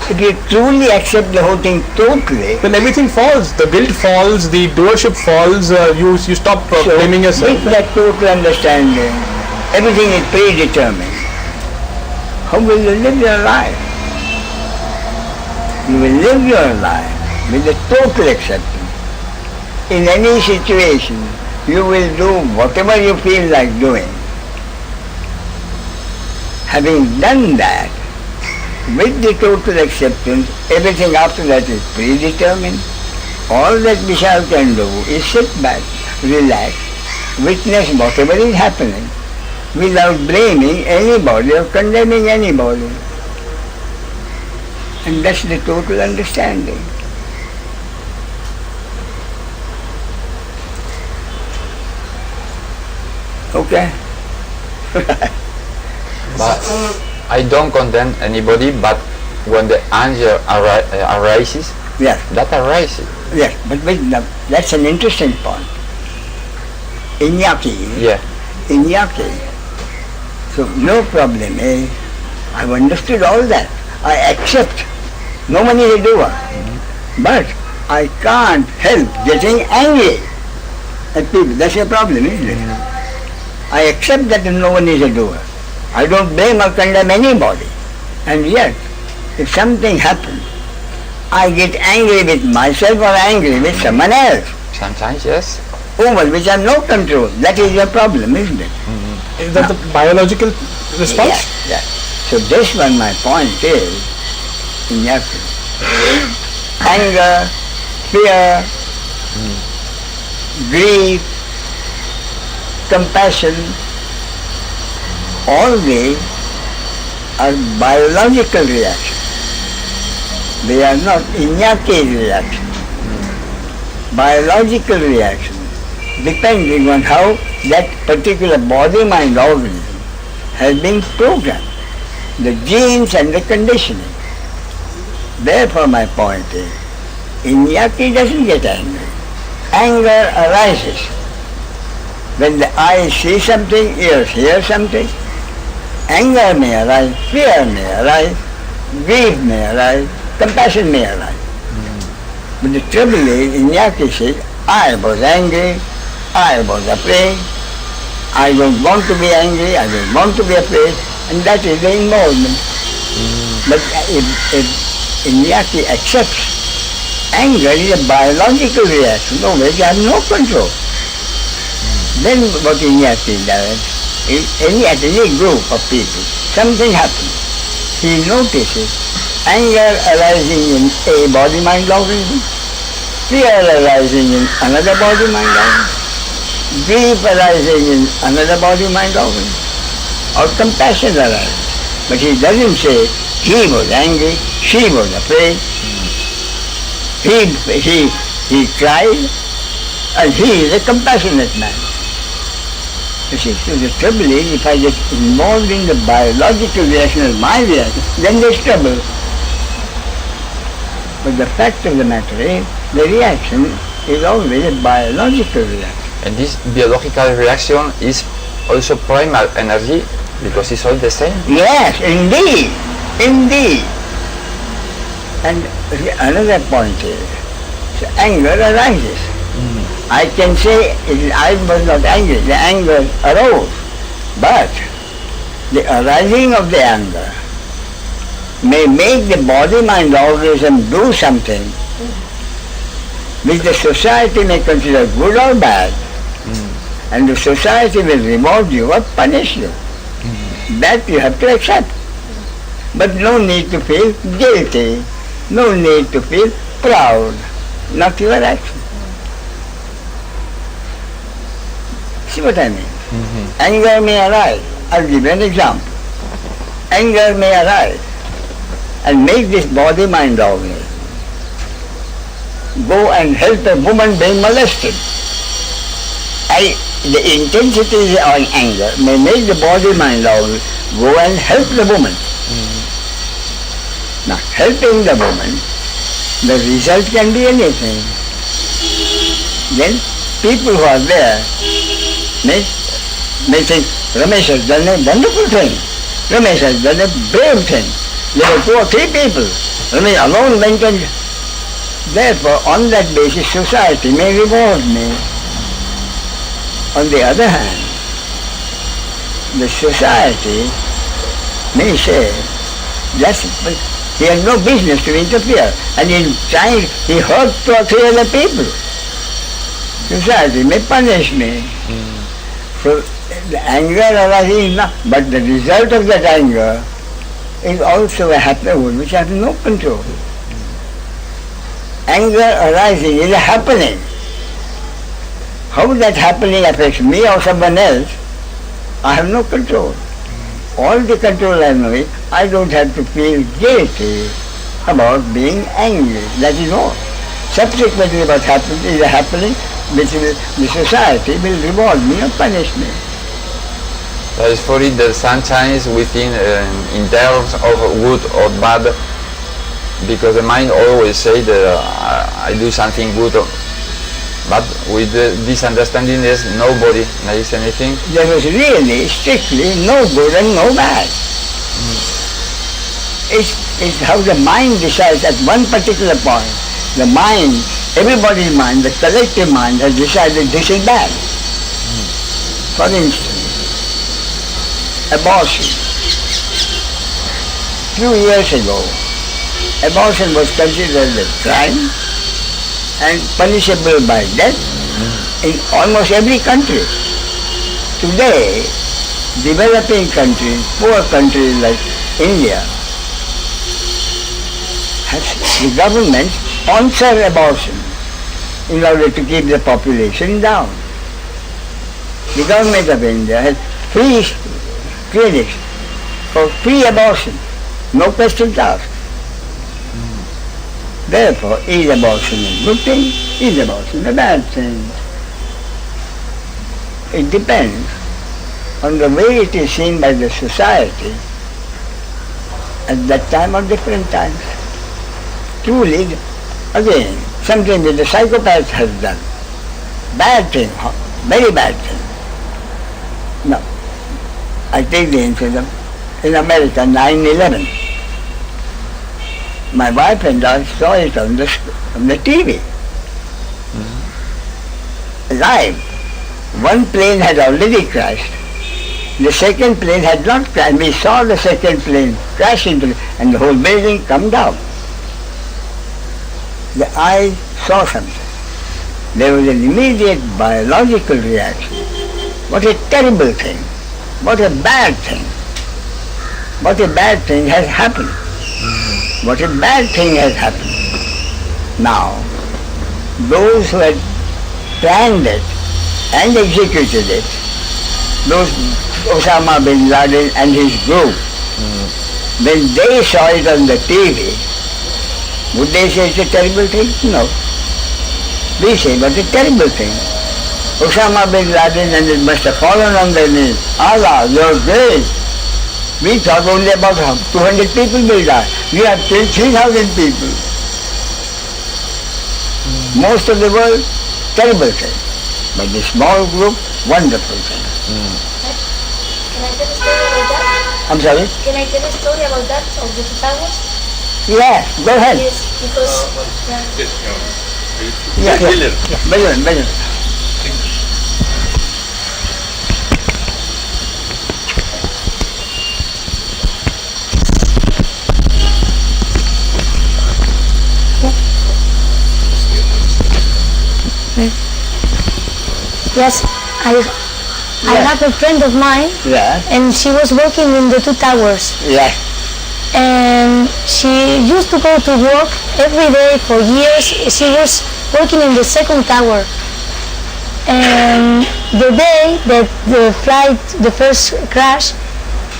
If you truly accept the whole thing totally, then everything falls. The guilt falls, the doership falls. You stop blaming yourself. With that total understanding, everything is predetermined. How will you live your life? You will live your life with a total acceptance. In any situation, you will do whatever you feel like doing. Having done that, with the total acceptance, everything after that is predetermined. All that Vishal can do is sit back, relax, witness whatever is happening, without blaming anybody or condemning anybody. And that's the total understanding. Okay? But I don't condemn anybody, but when the anger arises, yes, that arises. Yes, but wait, now, that's an interesting point. Iñaki, Yeah. inyaki. So no problem. I've understood all that. I accept. No one is a doer. But I can't help getting angry at people. That's a problem, isn't it? I accept that no one is a doer. I don't blame or condemn anybody. And yet, if something happens, I get angry with myself or angry with someone else. Sometimes, yes. Over which I have no control. That is your problem, isn't it? Is that the biological response? Yeah. So this one, my point is, in your anger, fear, grief, compassion, all these are biological reactions. They are not inyaki reactions. Biological reactions, depending on how that particular body-mind organism has been programmed, the genes and the conditioning. Therefore my point is, inyaki doesn't get angry. Anger arises when the eyes see something, ears hear something. Anger may arise, fear may arise, grief may arise, compassion may arise. But the trouble is, inyaki says, I was angry, I was afraid, I don't want to be angry, I don't want to be afraid, and that is the involvement. But if inyaki accepts anger is a biological reaction over which I have no control, then what inyaki does is, at any group of people, something happens. He notices anger arising in a body-mind organism, fear arising in another body-mind organism, grief arising in another body-mind organism, or compassion arises. But he doesn't say he was angry, she was afraid, he cried, and he is a compassionate man. You see, so the trouble is, if I get involved in the biological reaction as my reaction, then there's trouble. But the fact of the matter is, the reaction is always a biological reaction. And this biological reaction is also primal energy, because it's all the same. Yes, indeed, indeed. And another point is, so anger arises. I can say I was not angry, the anger arose, but the arising of the anger may make the body-mind organism do something which the society may consider good or bad, and the society will reward you or punish you. That you have to accept. But no need to feel guilty, no need to feel proud, not your action. See what I mean? Anger may arise. I'll give you an example. Anger may arise and make this body-mind organism go and help a woman being molested. The intensity of anger may make the body-mind organism go and help the woman. Now, helping the woman, the result can be anything. Then people who are there may think, Ramesh has done a wonderful thing. Ramesh has done a brave thing. There were 2 or 3 people. Ramesh alone went and... Therefore, on that basis, society may reward me. On the other hand, the society may say, he has no business to interfere, and in time he hurt 2 or 3 other people. Society may punish me. So the anger arises now, but the result of that anger is also a happening which I have no control. Anger arising is a happening. How that happening affects me or someone else, I have no control. All the control I know is, I don't have to feel guilty about being angry. That is all. Subsequently what happens is a happening which the society will reward me or punish me. That is for it the sunshine within in terms of good or bad, because the mind always say that I do something good But with this understanding, there's nobody makes anything. There was really, strictly, no good and no bad. It's how the mind decides at one particular point. The mind, everybody's mind, the collective mind has decided this is bad. For instance, abortion. Few years ago, abortion was considered a crime and punishable by death in almost every country. Today, developing countries, poor countries like India, the government sponsor abortion in order to keep the population down. The government of India has free clinics for free abortion, no questions asked. Therefore, is abortion a good thing? Is abortion a bad thing? It depends on the way it is seen by the society at that time or different times. Truly, again, something that the psychopath has done. Bad thing, very bad thing. Now, I take the incident in America, 9/11. My wife and I saw it on the TV. Live. One plane had already crashed. The second plane had not crashed. We saw the second plane crash into it, and the whole building come down. The eye saw something. There was an immediate biological reaction. What a terrible thing. What a bad thing. What a bad thing has happened. What a bad thing has happened. Now, those who had planned it and executed it, those Osama bin Laden and his group, when they saw it on the TV, would they say it's a terrible thing? No. We say, but a terrible thing. Osama bin Laden and it must have fallen on their knees. Allah, you're great. We thought only about 200 people will die. We have killed 3,000 people. Most of the world, terrible thing. But the small group, wonderful thing. Can I tell a story about that? I'm sorry? Can I tell a story about that, of the 2 towers? Yeah, go ahead. Yes, because... Better. Yes, I have a friend of mine, and she was working in the 2 towers. Yeah. And she used to go to work every day for years. She was working in the 2nd tower. And the day that the first crash,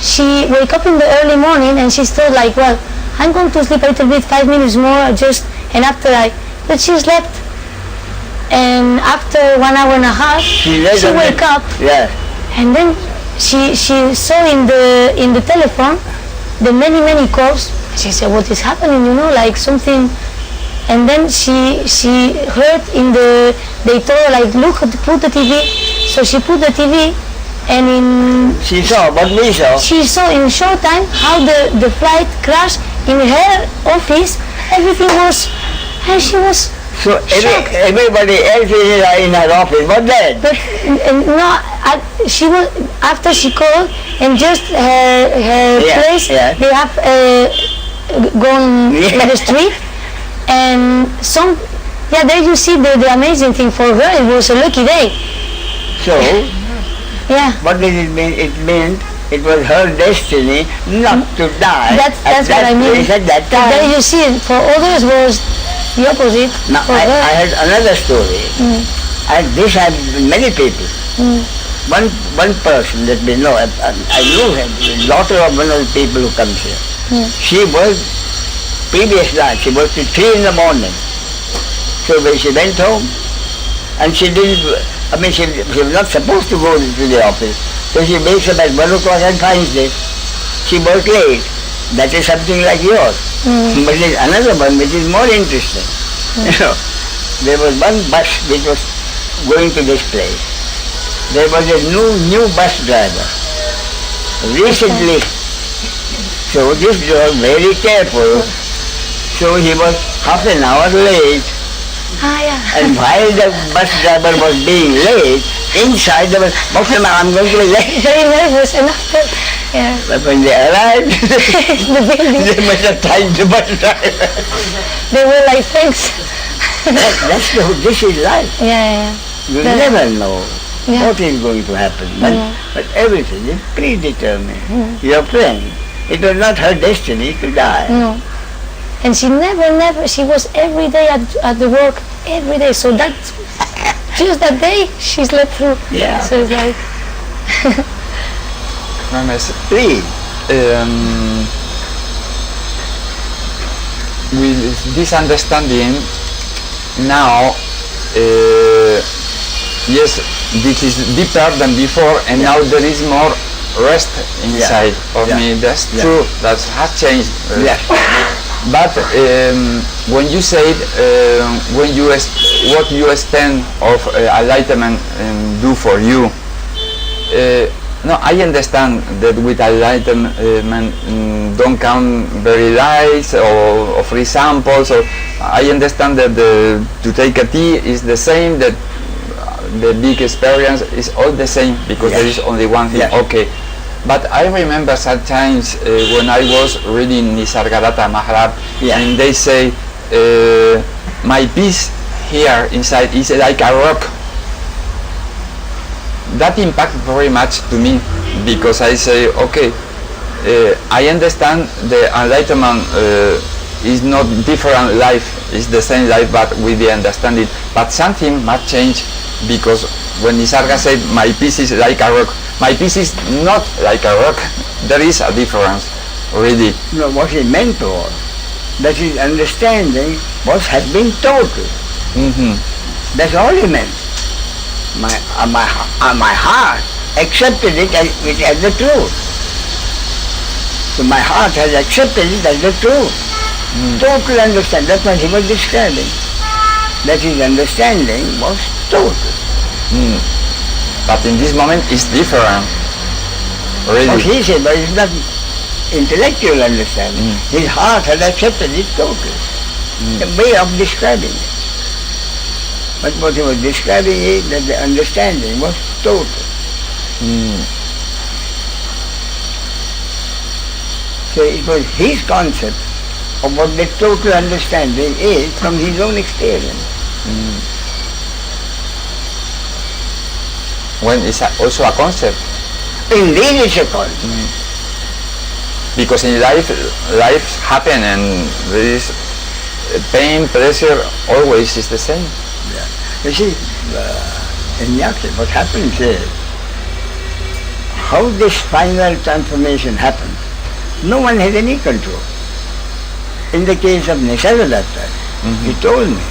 she wake up in the early morning and she thought like, well, I'm going to sleep a little bit, 5 minutes more, and after but she slept. And after 1 hour and a half, she wake up. Yeah. And then she saw in the telephone the many calls. She said, what is happening, like something. And then she heard they told her like, look, put the TV. So she put the TV, and she saw what we saw. She saw in short time how the flight crashed in her office. Everything was, and she was so everybody else in her office was dead. But she was, after she called, and just her place, they have gone in the street, and there you see the amazing thing for her. It was a lucky day. So, what did it mean? It meant it was her destiny not to die. That's what I mean. At that time. There you see, for others was the opposite. Now, I had another story. This had many people. One person that we know, I knew her, the daughter of one of the people who comes here. She worked, previous night, she worked till 3 in the morning. So when she went home, and she didn't, she was not supposed to go to the office. So she wakes up at 1 o'clock and finds it. She worked late. That is something like yours. But there's another one which is more interesting. There was one bus which was going to this place. There was a new bus driver recently. So this was very careful. So he was half an hour late. And while the bus driver was being late, inside the bus, I'm going to be late. Very nervous and after, But when they arrived, the building, they must have thanked the bus driver. they were like, thanks. This is life. You never know what is going to happen. But everything is predetermined. Your friend, it was not her destiny to die. No. And she never, she was every day at the work, every day. So that, just that day, she slept through. Yeah. So it's like... Ramesh, Please. with this understanding, now, yes, this is deeper than before, and now there is more rest inside of me. That's true. That has changed. But when you said what you spend of enlightenment do for you, no, I understand that with enlightenment don't come very lights or free samples. Or I understand that to take a tea is the same. That the big experience is all the same because there is only one thing. Okay. But I remember sometimes when I was reading Nisargadatta Maharaj, and they say, my peace here inside is like a rock. That impacted very much to me because I say, okay, I understand the enlightenment is not different life, it's the same life but with the understanding. But something must change because when Nisarga said, my peace is like a rock, my peace is not like a rock. There is a difference, really. No, what he meant was that his understanding had been total. That's all he meant. My heart accepted it as the truth. So my heart has accepted it as the truth. Total understanding. That's what he was describing. That his understanding was total. But in this moment it's different. Really. What he said, but it's not intellectual understanding. His heart has accepted it totally. The way of describing it. But what he was describing is that the understanding was total. So it was his concept of what the total understanding is from his own experience. When it's also a concept. Indeed it's a concept. Because in life happen and there is pain, pleasure, always is the same. You see, in Yakshya, what happens is, how this final transformation happens, no one has any control. In the case of Nisargadatta, he told me,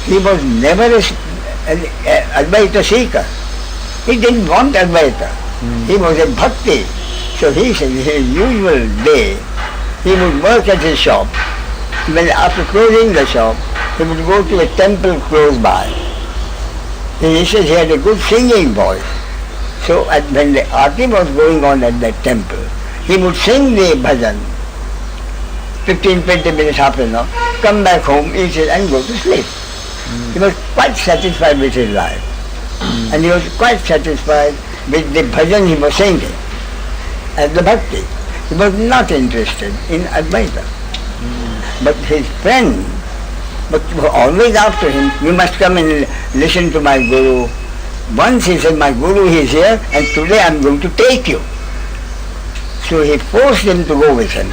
he was never an Advaita seeker. He didn't want Advaita. He was a bhakti. So he said his usual day, he would work at his shop. When after closing the shop, he would go to a temple close by. He said he had a good singing voice. So when the arti was going on at that temple, he would sing the bhajan, 15-20 minutes, half an hour, come back home, eat it and go to sleep. He was quite satisfied with his life. And he was quite satisfied with the bhajan he was singing as the bhakti. He was not interested in Advaita. But his friend, but were always after him, you must come and listen to my guru. Once he said, my guru is here and today I am going to take you. So he forced him to go with him.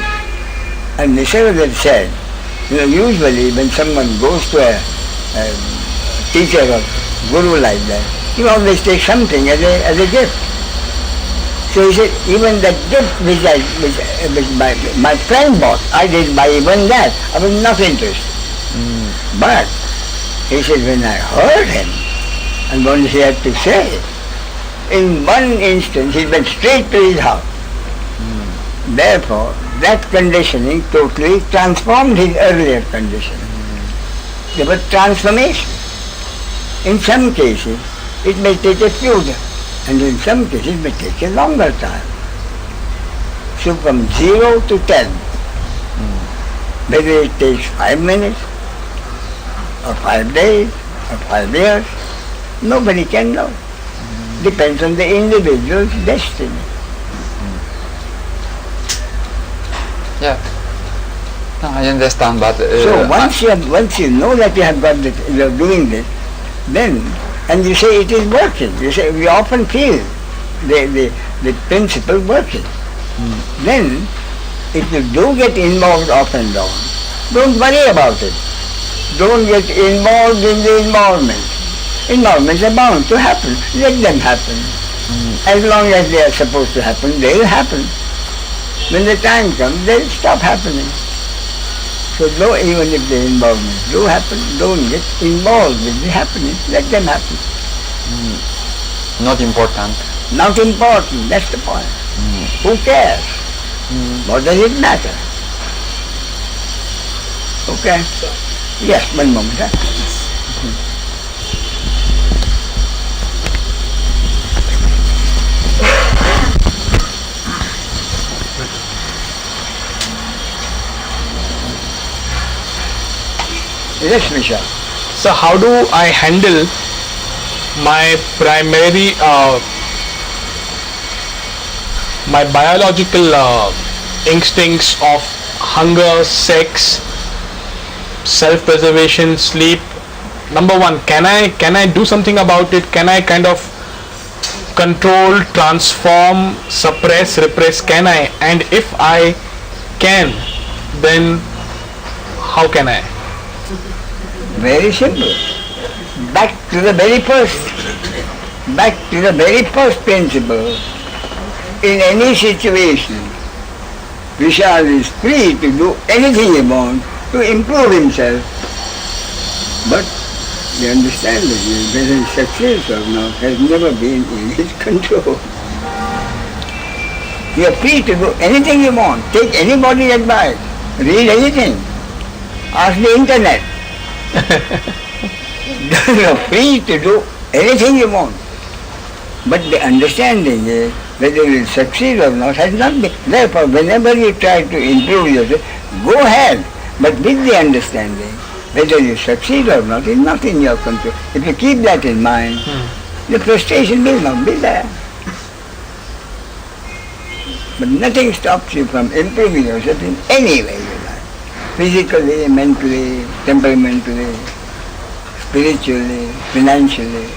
And Nisargadatta said, usually when someone goes to a teacher or guru like that, he always takes something as a gift. So he said, even that gift which my friend bought, I didn't buy even that. I was not interested. But he said, when I heard him and what he had to say, in one instant he went straight to his house. Therefore, that conditioning totally transformed his earlier condition. There was transformation. In some cases, it may take a few days, and in some cases it may take a longer time. So from 0 to 10, whether it takes 5 minutes, or 5 days, or 5 years, nobody can know. Depends on the individual's destiny. Yeah. No, I understand, but So once you know that you have got this, you are doing this, then and you say it is working. You say we often feel the principle working. Then if you do get involved off and on, don't worry about it. Don't get involved in the involvement. Involvements are bound to happen. Let them happen. As long as they are supposed to happen, they will happen. When the time comes, they will stop happening. So though even if the involvements do happen, don't get involved with the happening. Let them happen. not important. Not important, that's the point. Who cares? What does it matter? Okay? Yes, one moment. Yes, Misha. So how do I handle my primary, my biological instincts of hunger, sex, self-preservation, sleep? Number one, can I do something about it? Can I kind of control, transform, suppress, repress? Can I? And if I can, then how can I? Very simple. Back to the very first principle. In any situation, Vishal is free to do anything he wants to improve himself. But the understanding is whether he succeeds or not has never been in his control. You are free to do anything you want. Take anybody's advice. Read anything. Ask the internet. You are free to do anything you want. But the understanding is whether you will succeed or not has not been. Therefore, whenever you try to improve yourself, go ahead. But with the understanding, whether you succeed or not is not in your control. If you keep that in mind, the frustration will not be there. But nothing stops you from improving yourself in any way you like. Physically, mentally, temperamentally, spiritually, financially.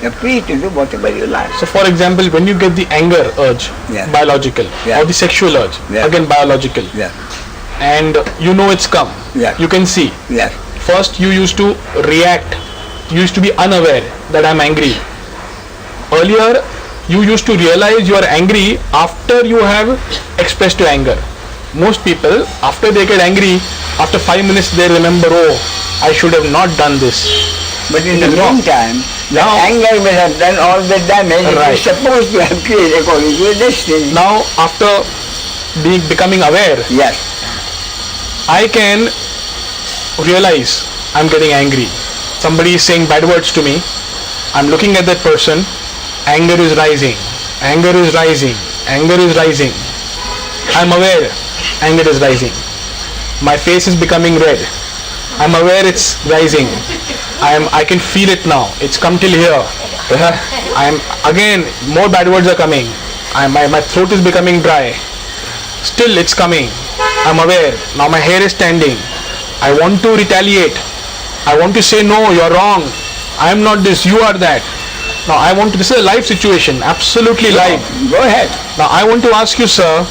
You're free to do whatever you like. So for example, when you get the anger urge, biological, or the sexual urge, again biological, and you know it's come, you can see. First you used to react, you used to be unaware that I'm angry. Earlier, you used to realize you are angry after you have expressed your anger. Most people, after they get angry, after 5 minutes they remember, oh, I should have not done this. But in the meantime, the anger will have done all the damage it is supposed to have created according to the destiny. Now, after becoming aware, I can realize I'm getting angry. Somebody is saying bad words to me. I'm looking at that person. Anger is rising. Anger is rising. Anger is rising. I'm aware. Anger is rising. My face is becoming red. I'm aware it's rising. I can feel it now. It's come till here. Again, more bad words are coming. My throat is becoming dry. Still it's coming. I'm aware. Now my hair is standing. I want to retaliate. I want to say, no, you're wrong. I'm not this, you are that. Now I want to, this is a live situation, absolutely live. Go ahead. Now I want to ask you, sir,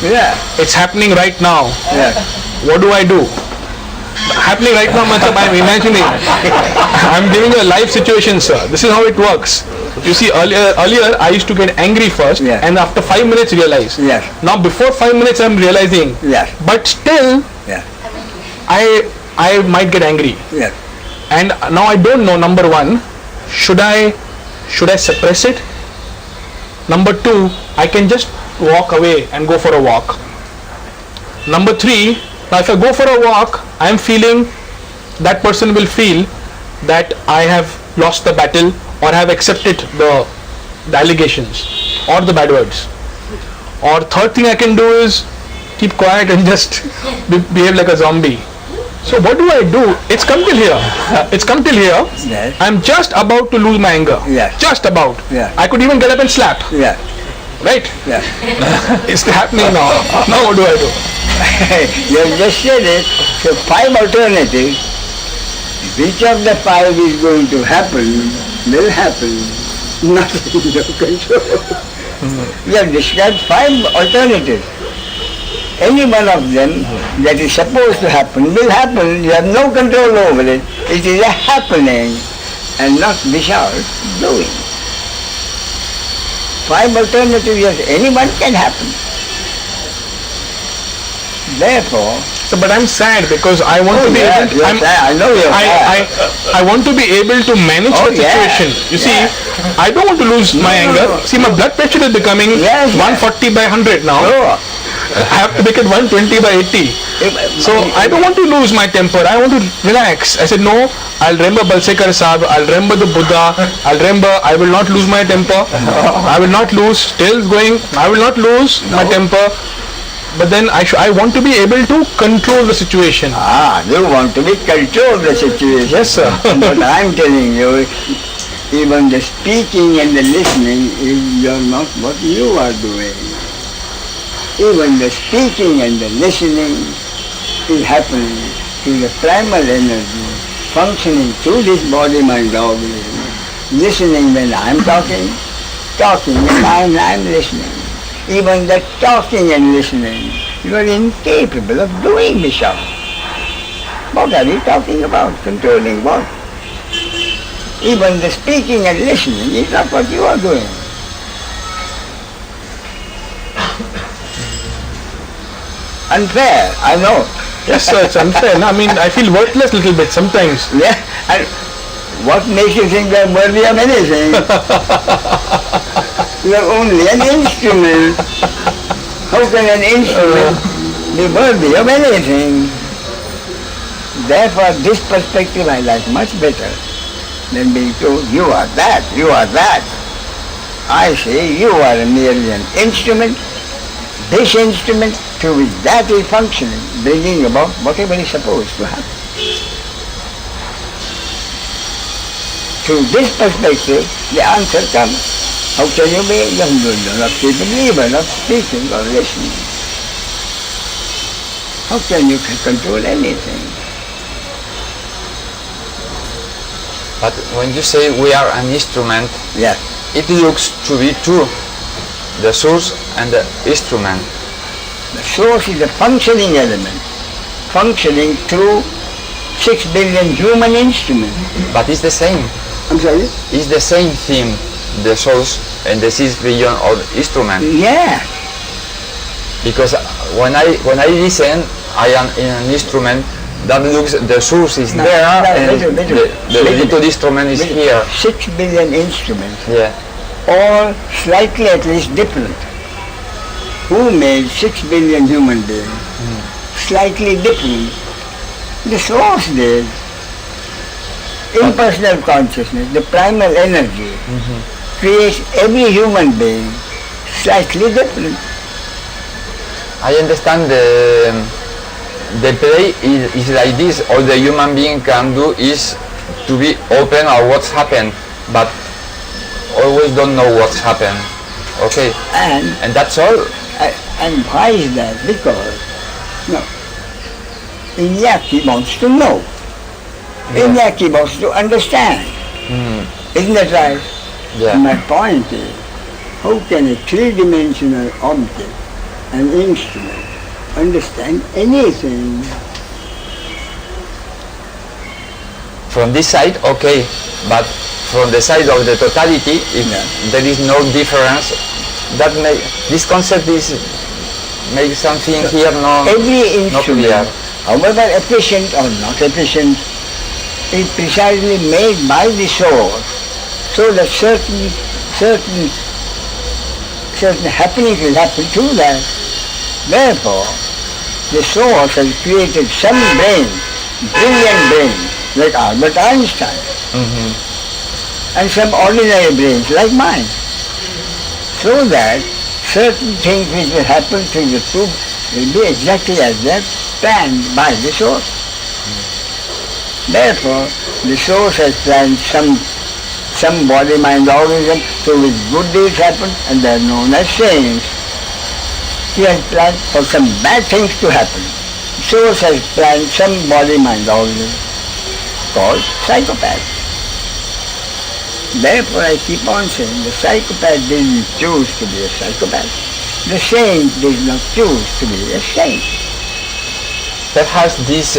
it's happening right now. What do I do? Happening right now, I'm imagining. I'm giving a live situation, sir. This is how it works. You see, earlier I used to get angry first, and after 5 minutes realize. Now before 5 minutes I'm realizing. But still, I might get angry. And now I don't know, number one, should I suppress it? Number two, I can just walk away and go for a walk. Number three, now if I go for a walk, I am feeling, that person will feel that I have lost the battle or have accepted the allegations or the bad words. Or third thing I can do is keep quiet and just behave like a zombie. So what do? It's come till here. It's come till here. Yes. I'm just about to lose my anger. Yes. Just about. Yeah. I could even get up and slap. Yeah. Right? Yeah. It's happening now. Now what do I do? You have just said it. So 5 alternatives. Which of the 5 is going to happen will happen. Nothing in your control. We have described 5 alternatives. Any one of them that is supposed to happen will happen. You have no control over it. It is a happening and not without doing. 5 alternatives, yes, anyone can happen. Therefore, So, but I'm sad because I want to be able to, I know you're sad. I want to be able to manage the situation. You see, I don't want to lose my anger. See, my blood pressure is becoming 140 by 100 now. Sure. I have to make it 120 by 80. So I don't want to lose my temper. I want to relax. I said, no, I'll remember Balsekar Sahib. I'll remember the Buddha. I'll remember I will not lose my temper. I will not lose. Tails going. I will not lose my temper. But then I want to be able to control the situation. You want to be control the situation. Yes, sir. But I'm telling you, even the speaking and the listening is not what you are doing. Even the speaking and the listening is happening to the primal energy, functioning through this body, mind, organism. Listening when I'm talking when I'm listening. Even the talking and listening, you are incapable of doing, Misha. What are you talking about? Controlling what? Even the speaking and listening is not what you are doing. Unfair, I know. Yes, sir, it's unfair. No, I mean, I feel worthless a little bit sometimes. Yeah, and what makes you think you are worthy of anything? You are only an instrument. How can an instrument be worthy of anything? Therefore, this perspective I like much better than being told, you are that, you are that. I say, you are merely an instrument. This instrument through which that is functioning, bringing about whatever is supposed to happen. Through this perspective, the answer comes. How can you be not capable even of speaking or listening? How can you control anything? But when you say we are an instrument, it looks to be two, the source and the instrument. The source is a functioning element, functioning through 6 billion human instruments. But it's the same. I'm sorry? It's the same thing, the source and the 6 billion of instrument. Yeah. Because when I listen, I am in an instrument that looks, the source is there and the little instrument is here. 6 billion instruments. Yeah. All slightly at least different. Who made 6 billion human beings? Slightly different. The source did. Impersonal consciousness, the primal energy, creates every human being slightly different. I understand the play is like this. All the human being can do is to be open or what's happened, but always don't know what's happened. Okay. And that's all. And why is that? Because Iñaki wants to know. Iñaki wants to understand. Isn't that right? Yeah. My point is, how can a three-dimensional object, an instrument, understand anything? From this side, okay, but from the side of the totality, if there is no difference, that this concept makes something here not clear. However efficient or not efficient, is precisely made by the source, so that certain happenings will happen through that. Therefore, the source has created some brain, brilliant brain, like Albert Einstein. and some ordinary brains like mine. So that certain things which will happen to the two will be exactly as that planned by the source. Therefore, the source has planned some body, mind, organism through which good deeds happen, and they are known as saints. He has planned for some bad things to happen. The source has planned some body, mind, organism called psychopath. Therefore, I keep on saying the psychopath didn't choose to be a psychopath. The saint did not choose to be a saint. Perhaps this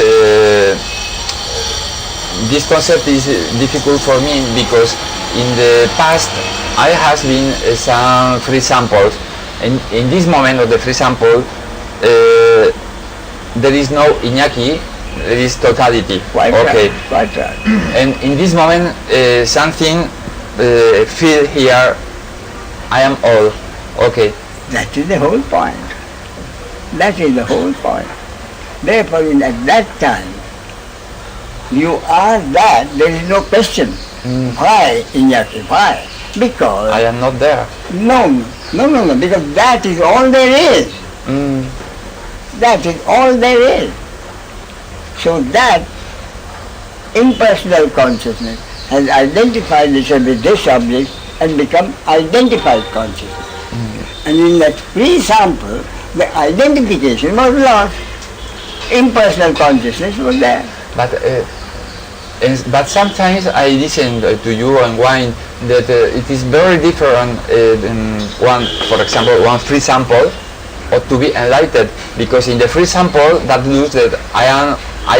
concept is difficult for me because in the past I have been some free samples. In this moment of the free sample, there is no Iñaki, there is totality. Quite okay. Right, quite right. And in this moment, something feel here, I am all. Okay. That is the whole point. That is the whole point. Therefore, at that time, you are that, there is no question. Why, Iñaki, why? Because... I am not there. No, because that is all there is. That is all there is. So that impersonal consciousness has identified itself with this object and become identified consciousness. And in that free sample, the identification was lost. Impersonal consciousness was there. But sometimes I listen to you and wine that it is very different than one, for example, one free sample or to be enlightened, because in the free sample that looks that I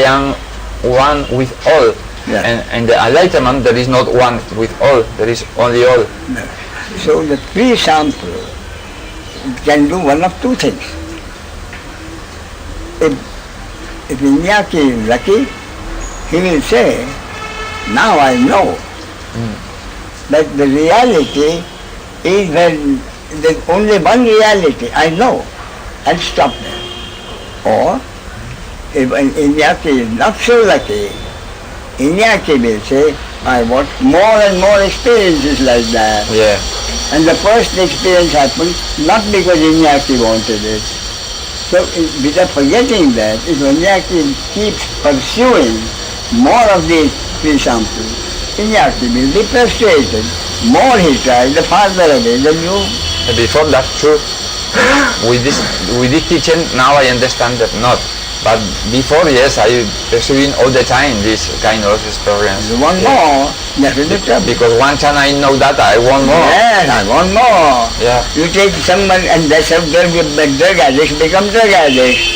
am one with all, Yeah. and the enlightenment there is not one with all, there is only all. No. So the free sample can do one of two things. If Iñaki is lucky, he will say, now I know that the reality is when there's only one reality, I know, and stop there. Or, if Iñaki is not so lucky, Iñaki will say, I want more and more experiences like that. Yeah. And the first experience happened not because Iñaki wanted it. So without forgetting that, if Iñaki keeps pursuing more of these free samples, Iñaki will be frustrated. More he tries, the farther away the you. Before that's true. With this teaching now I understand that not. But before, yes, I pursuing all the time this kind of experience. You want more, that is the trouble. Because one time I know that I want more. Yes, I want more. Yeah. You take someone and that's how drug addicts become drug addicts.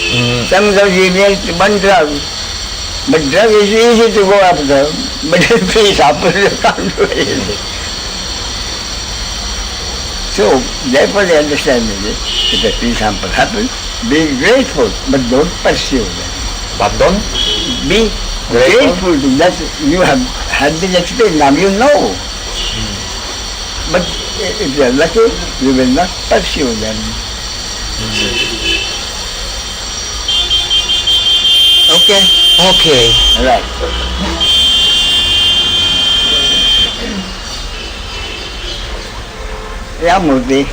Some of you need one drug. But drug is easy to go after. But free sample you can't do it. So, therefore the understanding is, if a free sample happens, be grateful, but don't pursue them. But don't Be grateful to that you have had this experience, now you know. But if you are lucky, you will not pursue them. Okay? okay. Right. Yeah, Murthy.